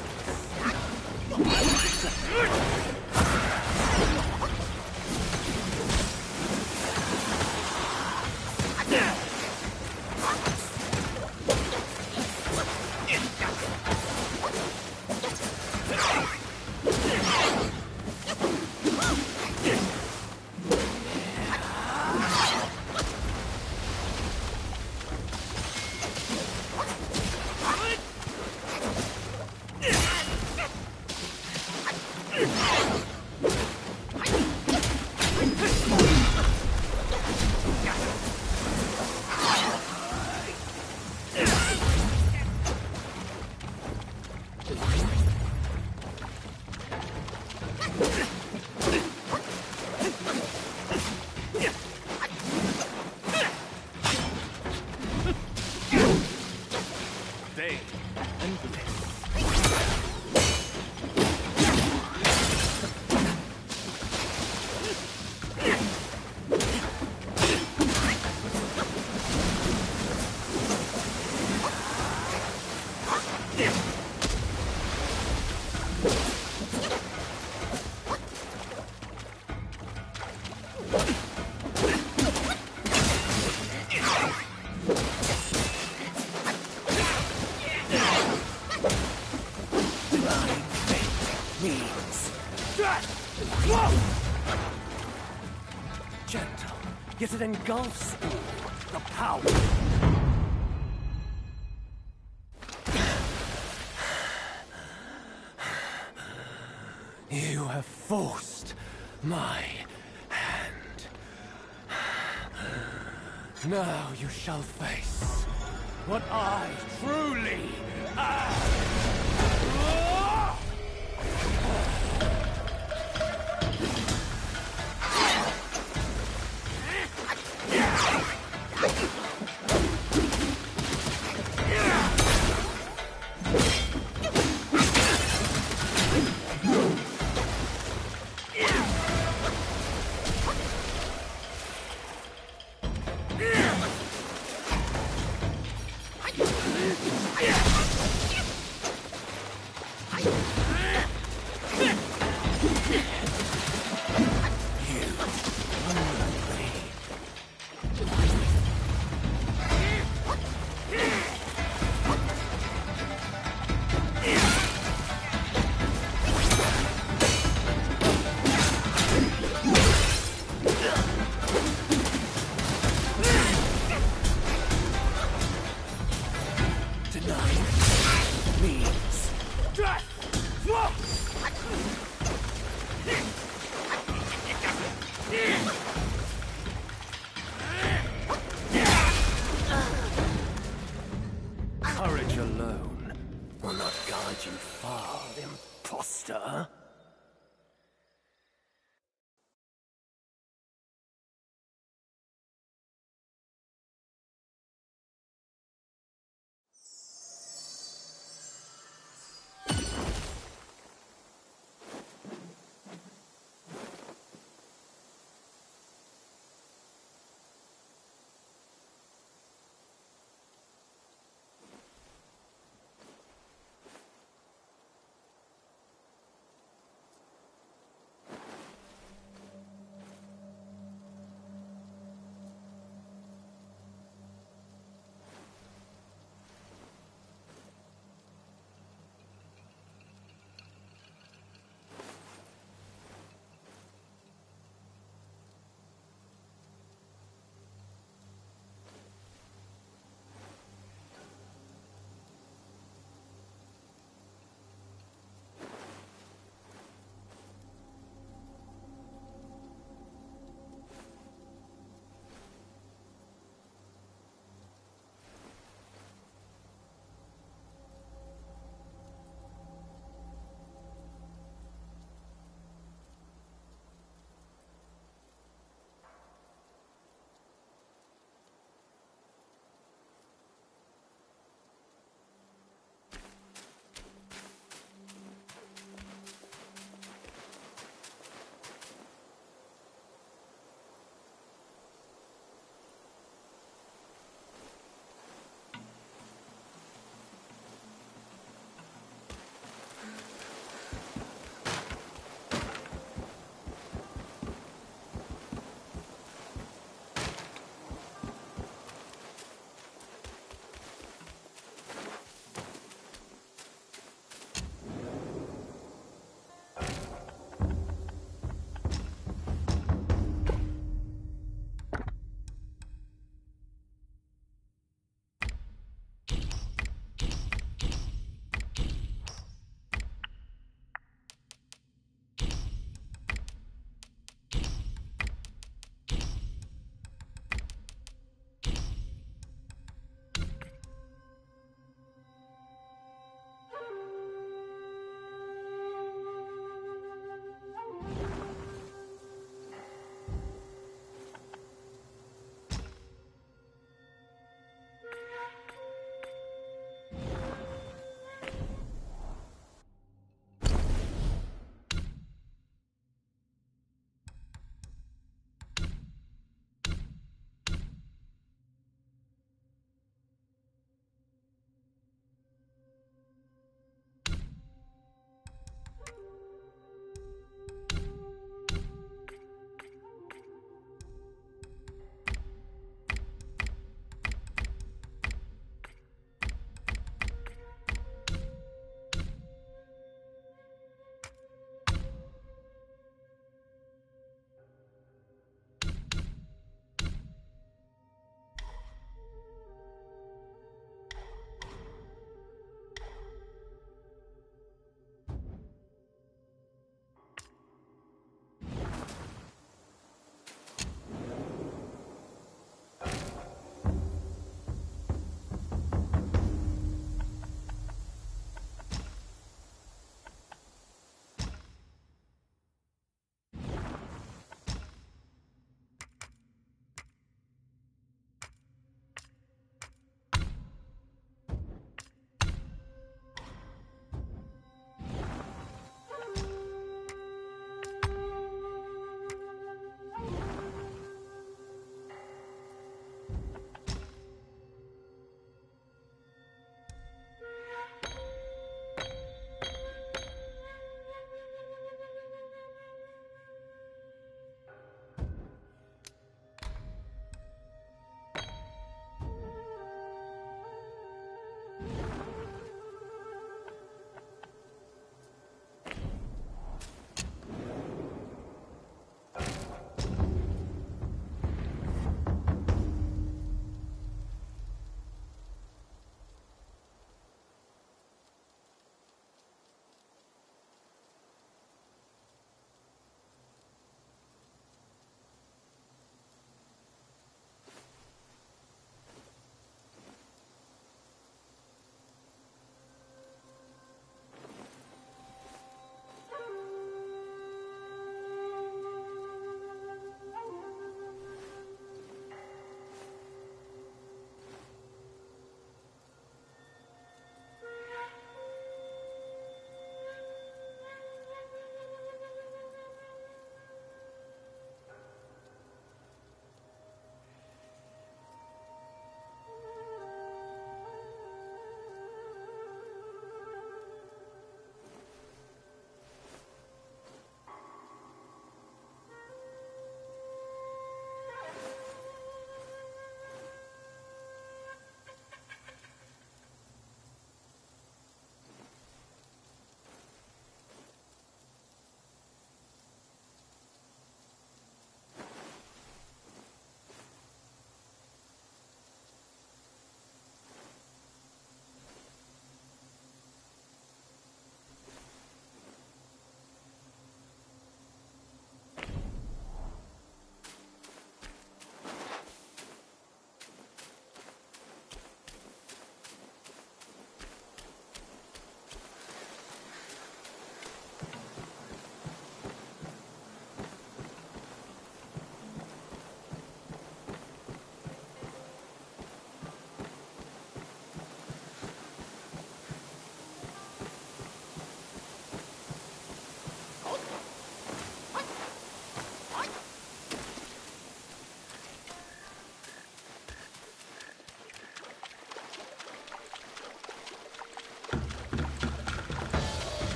gentle, yet it engulfs all the power. You have forced my hand. Now you shall face what I truly am. stretching far, imposter.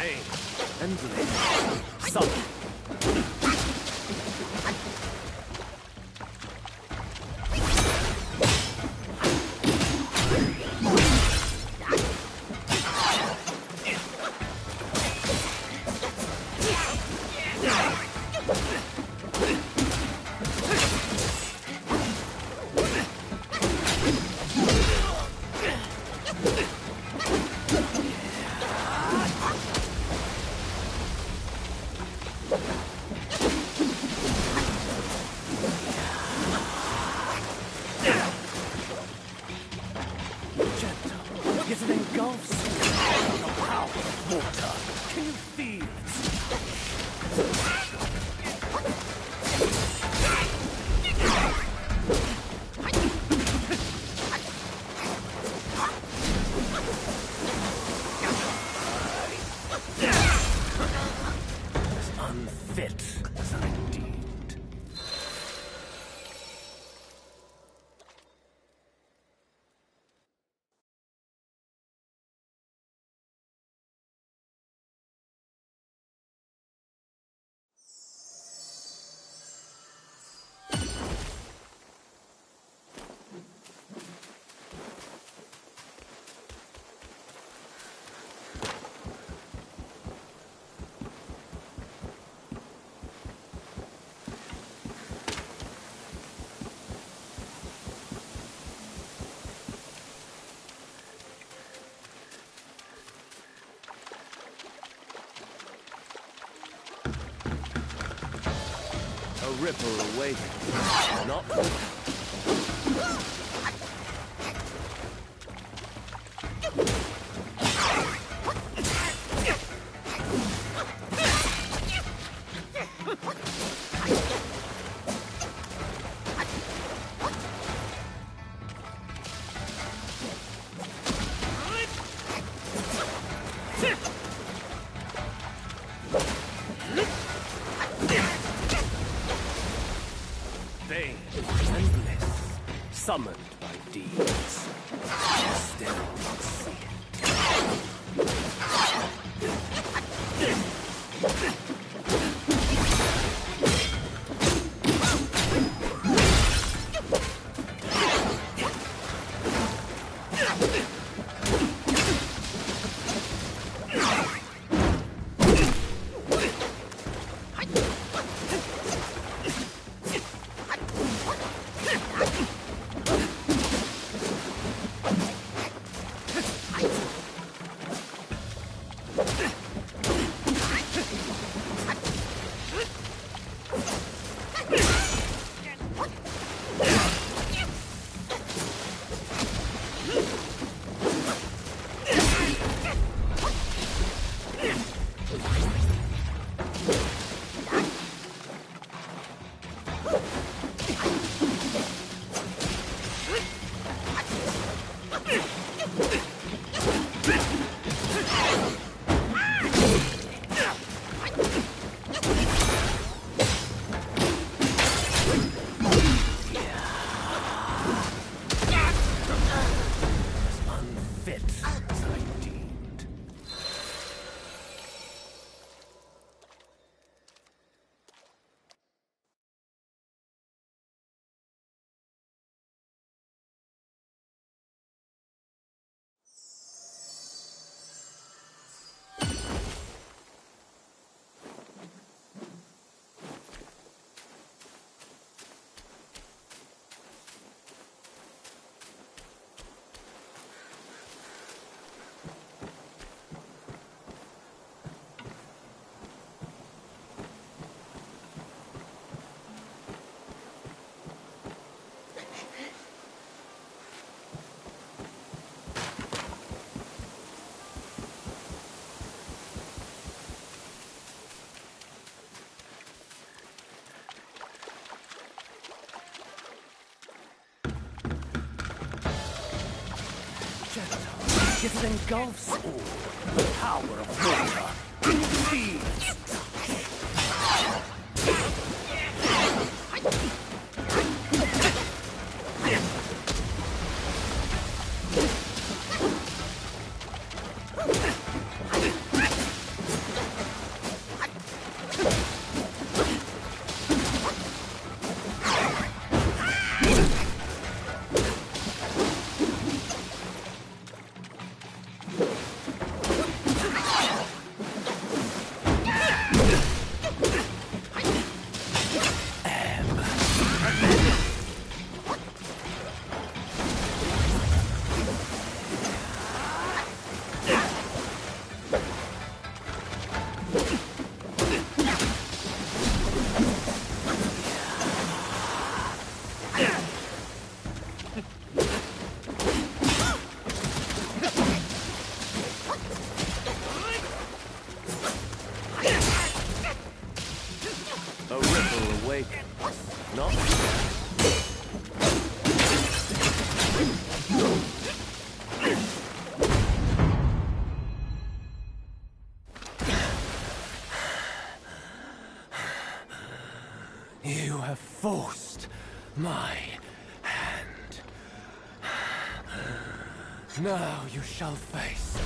Pain and bliss. Summon. Yet it engulfs you. The power of water. Can you feel it? As unfit as I deemed. A ripple awaiting. Not pain and bliss, summoned by deeds. Still not see it. Yet it engulfs all. The power of water. Can you feel it? my hand. Now you shall face.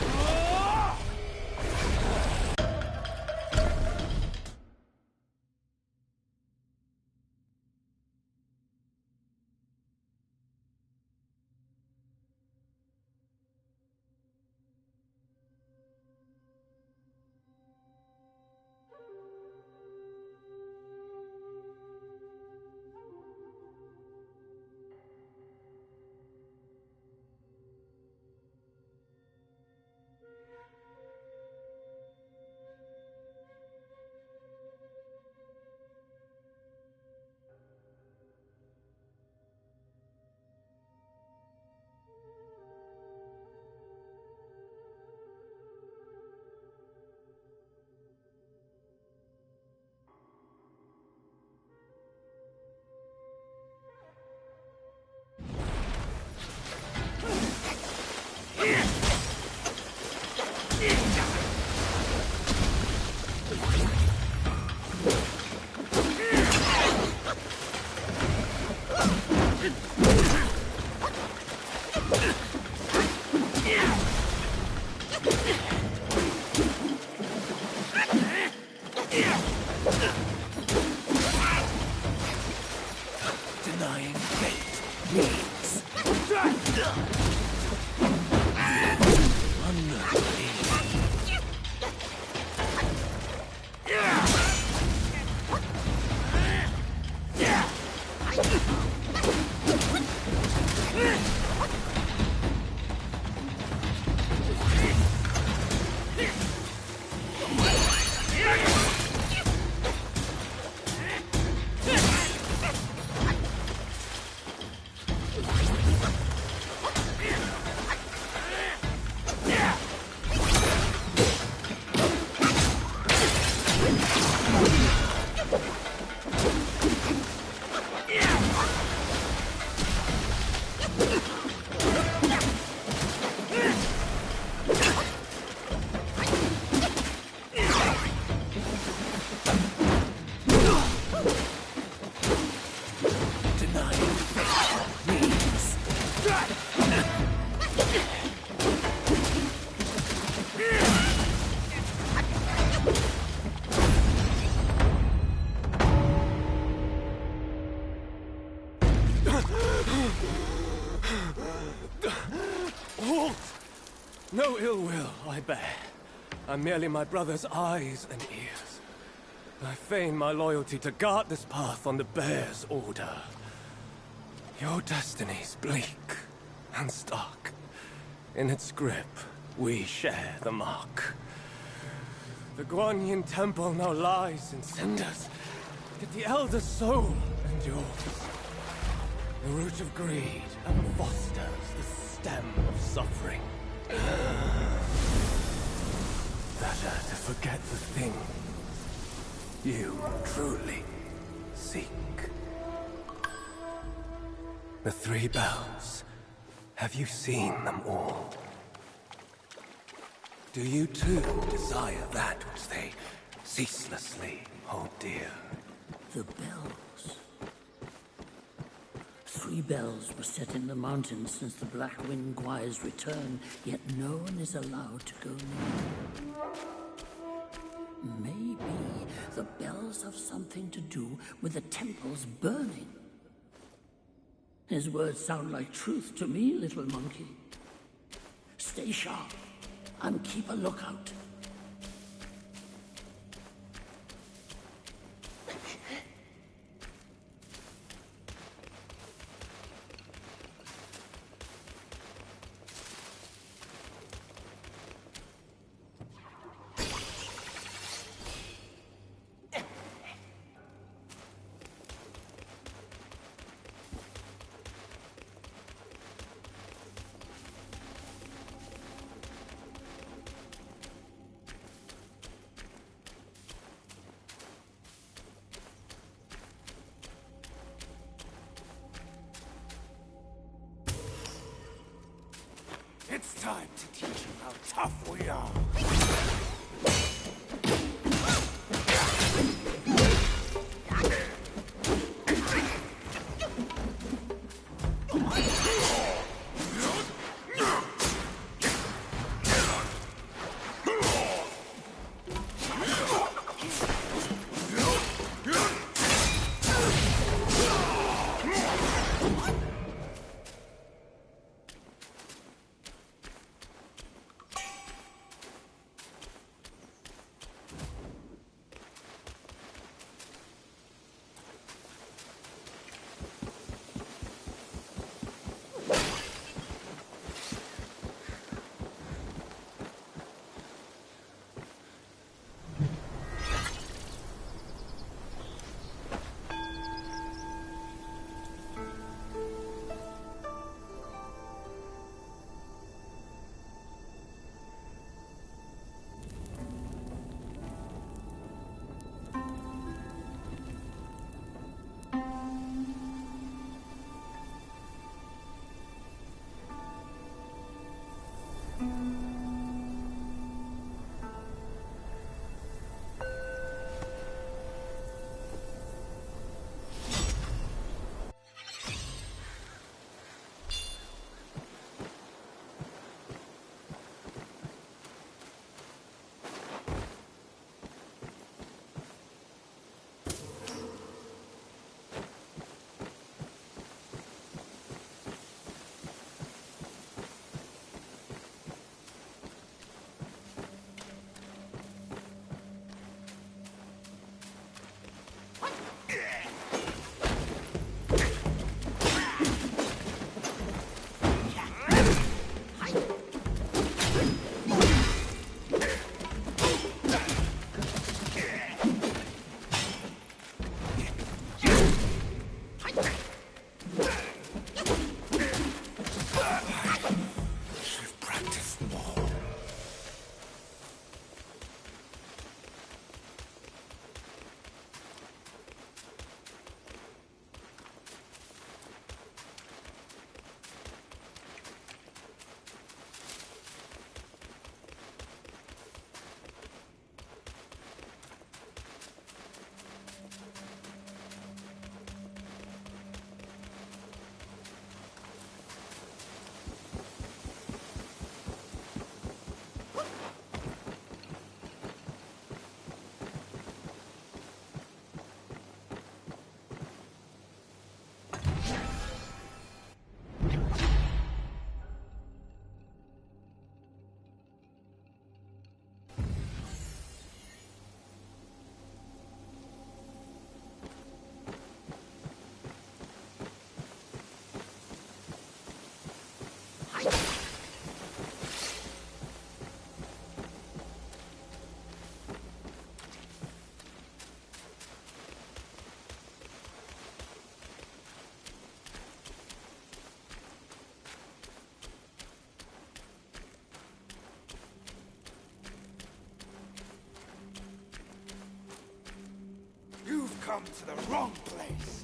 Denying fate means no ill will I bear. I'm merely my brother's eyes and ears. I feign my loyalty to guard this path on the bear's order. Your destiny's bleak and stark. In its grip, we share the mark. The Guanyin temple now lies in cinders, yet the elder soul endures. The root of greed and fosters the stem of suffering. Better to forget the thing you truly seek. The 3 bells. Have you seen them all? Do you too desire that which they ceaselessly hold dear? The bells. 3 bells were set in the mountains since the Black Wind Choir's return, yet no one is allowed to go near. Maybe the bells have something to do with the temple's burning. His words sound like truth to me, little monkey. Stay sharp and keep a lookout. It's time to teach you how tough we are. come to the wrong place.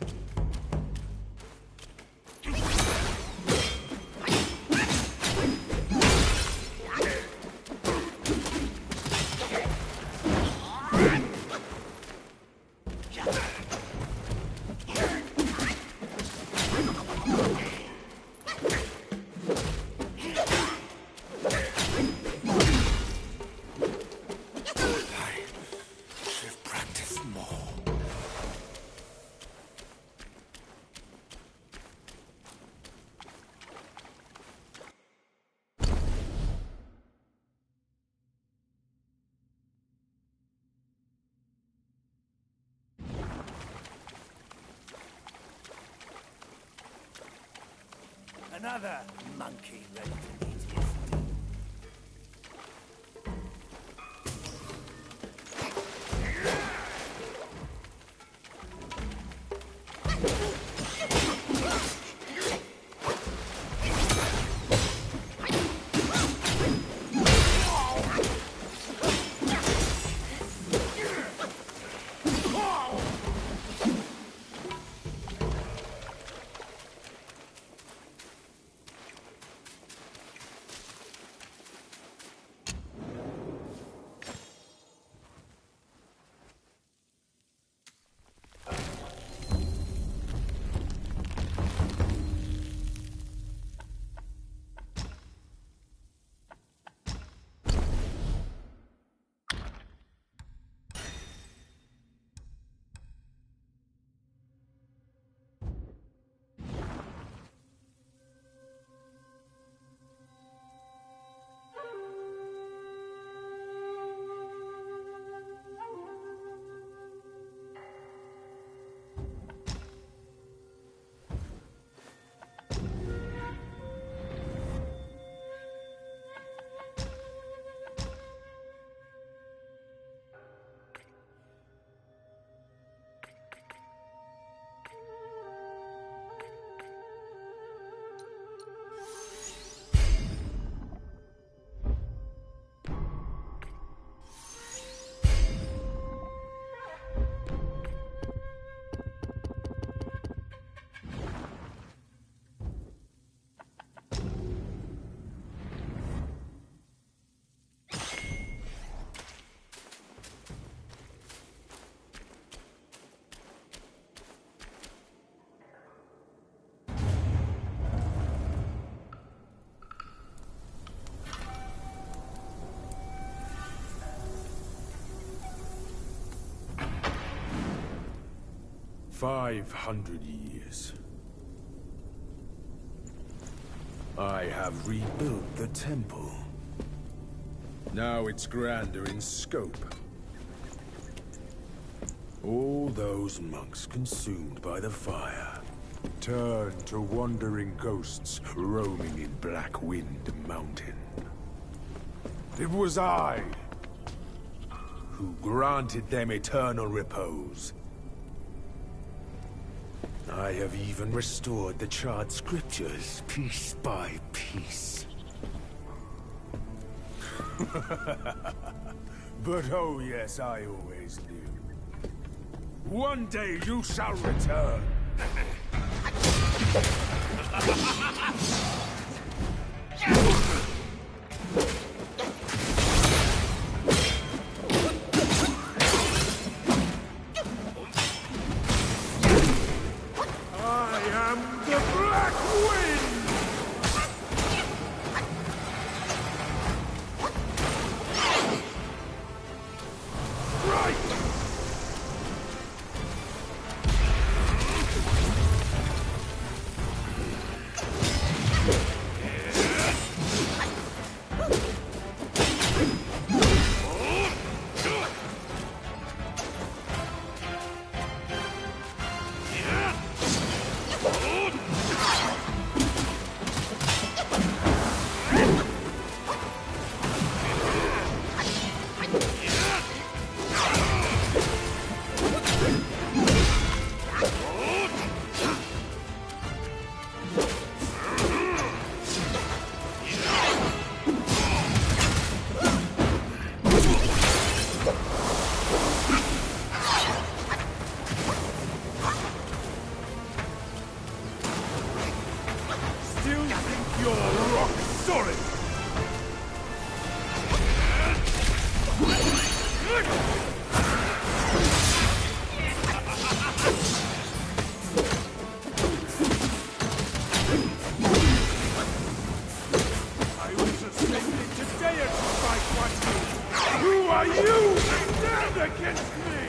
Another monkey ready to eat his food. "500 years. I have rebuilt the temple. Now it's grander in scope. All those monks consumed by the fire turned to wandering ghosts roaming in Black Wind Mountain. It was I who granted them eternal repose. I have even restored the charred scriptures piece by piece. But oh yes, I always knew. One day you shall return. I am the Black Wind! Right! solid! I was suspected today at fight one. Who are you to stand against me?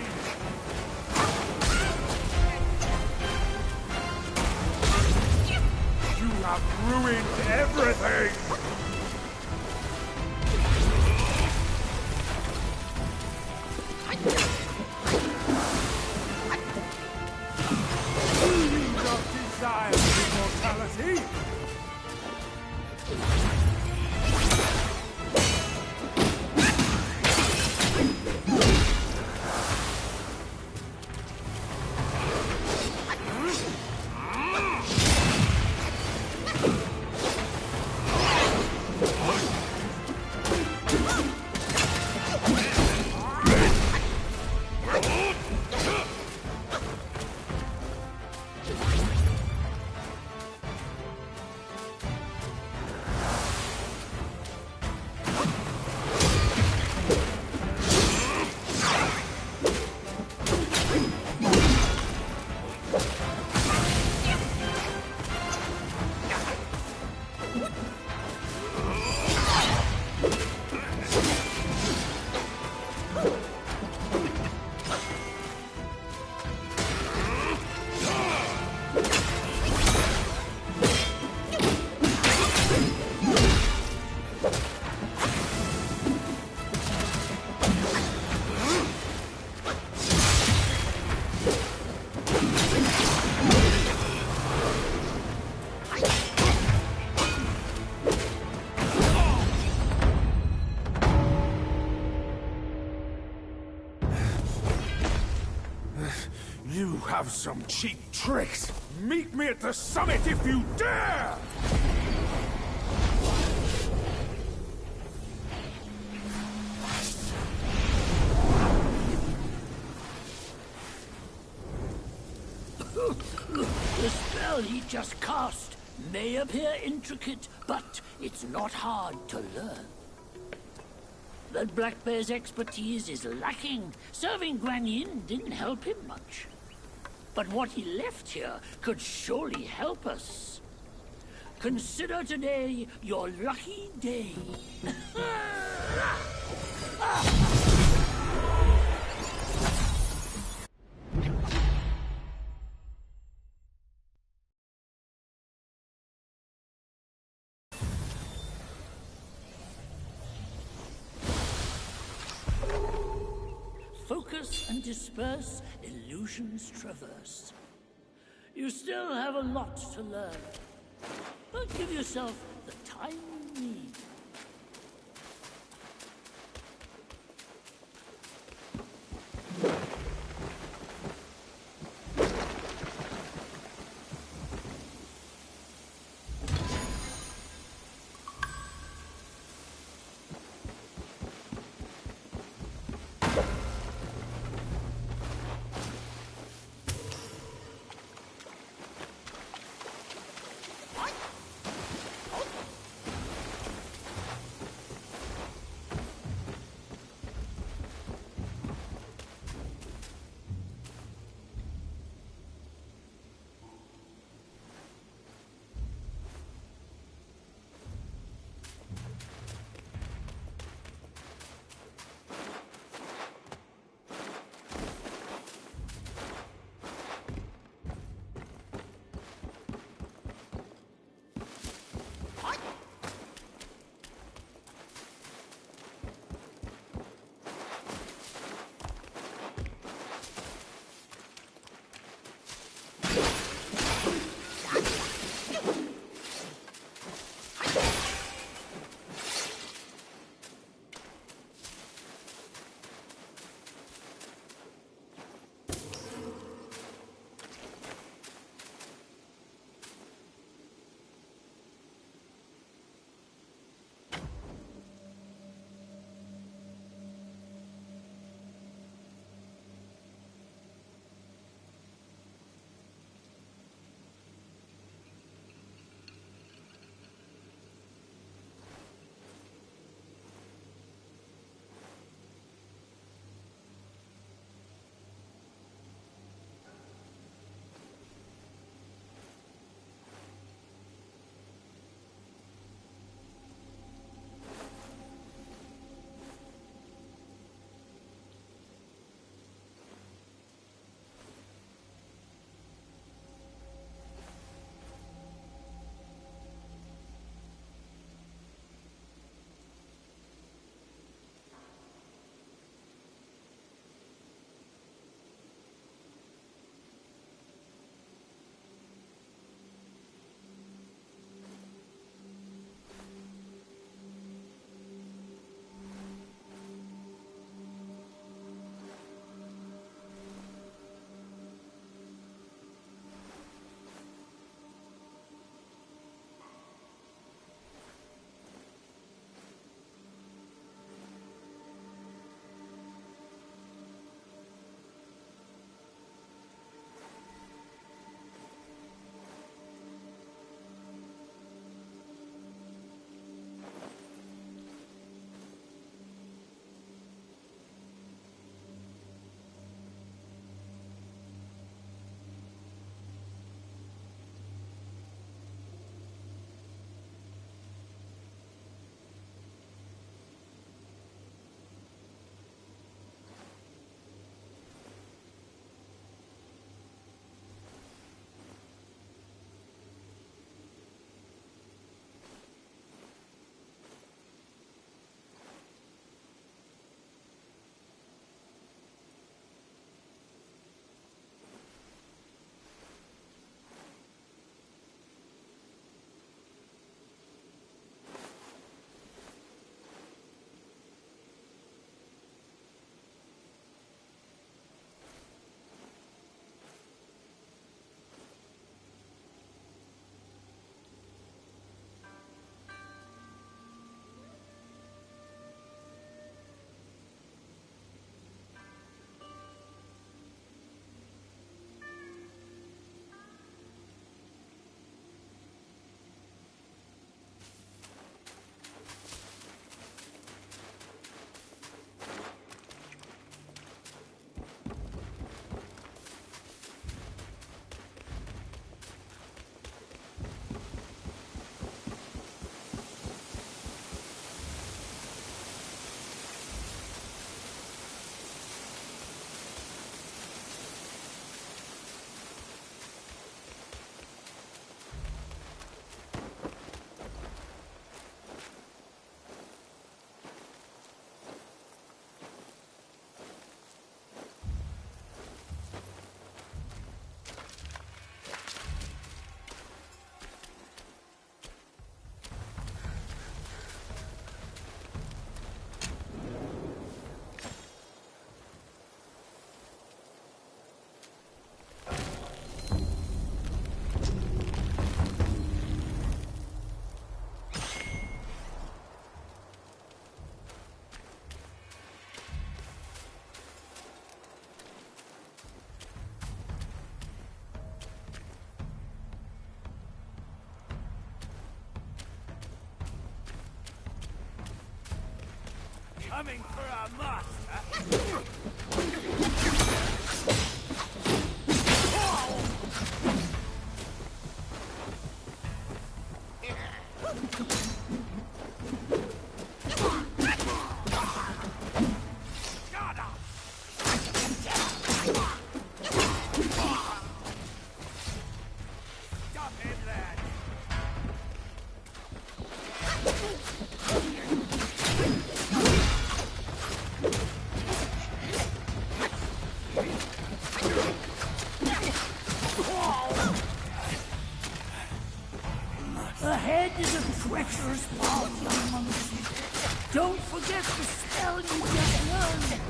You have ruined everything! You do not desire immortality! You have some cheap tricks! Meet me at the summit if you dare! The spell he just cast may appear intricate, but it's not hard to learn. That Black Bear's expertise is lacking. Serving Guan Yin didn't help him much. But what he left here could surely help us. Consider today your lucky day. Focus and disperse, illusions traverse. You still have a lot to learn, but give yourself the time you need. Coming for our master. Ahead is a treacherous path, young monkey. Don't forget the spell you just learned.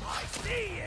I see you.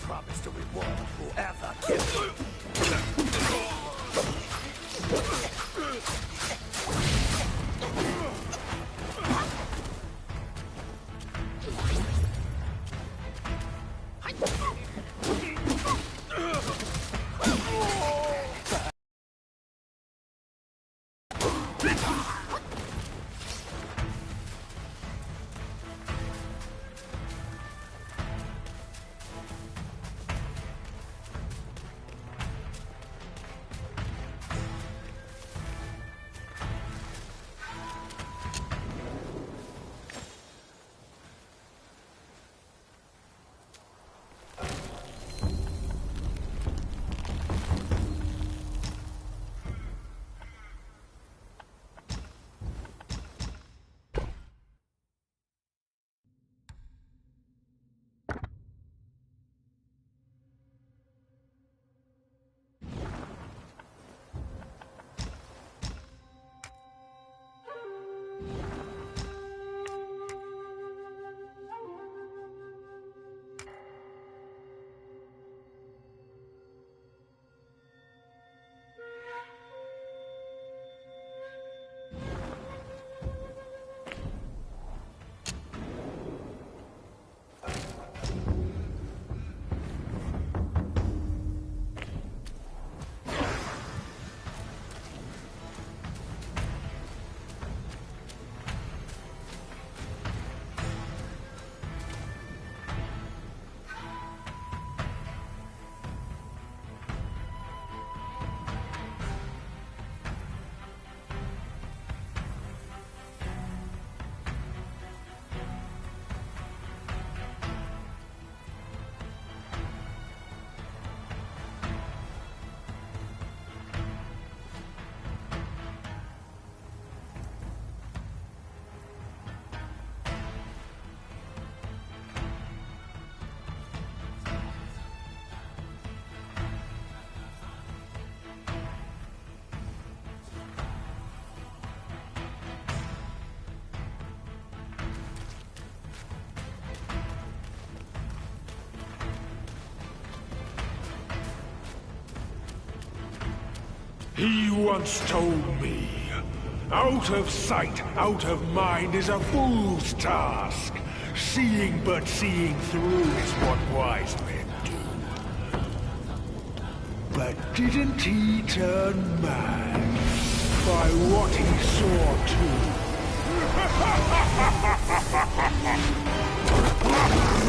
Promise to reward whoever kills you. He once told me, out of sight, out of mind is a fool's task. Seeing but seeing through is what wise men do. But didn't he turn mad by what he saw too?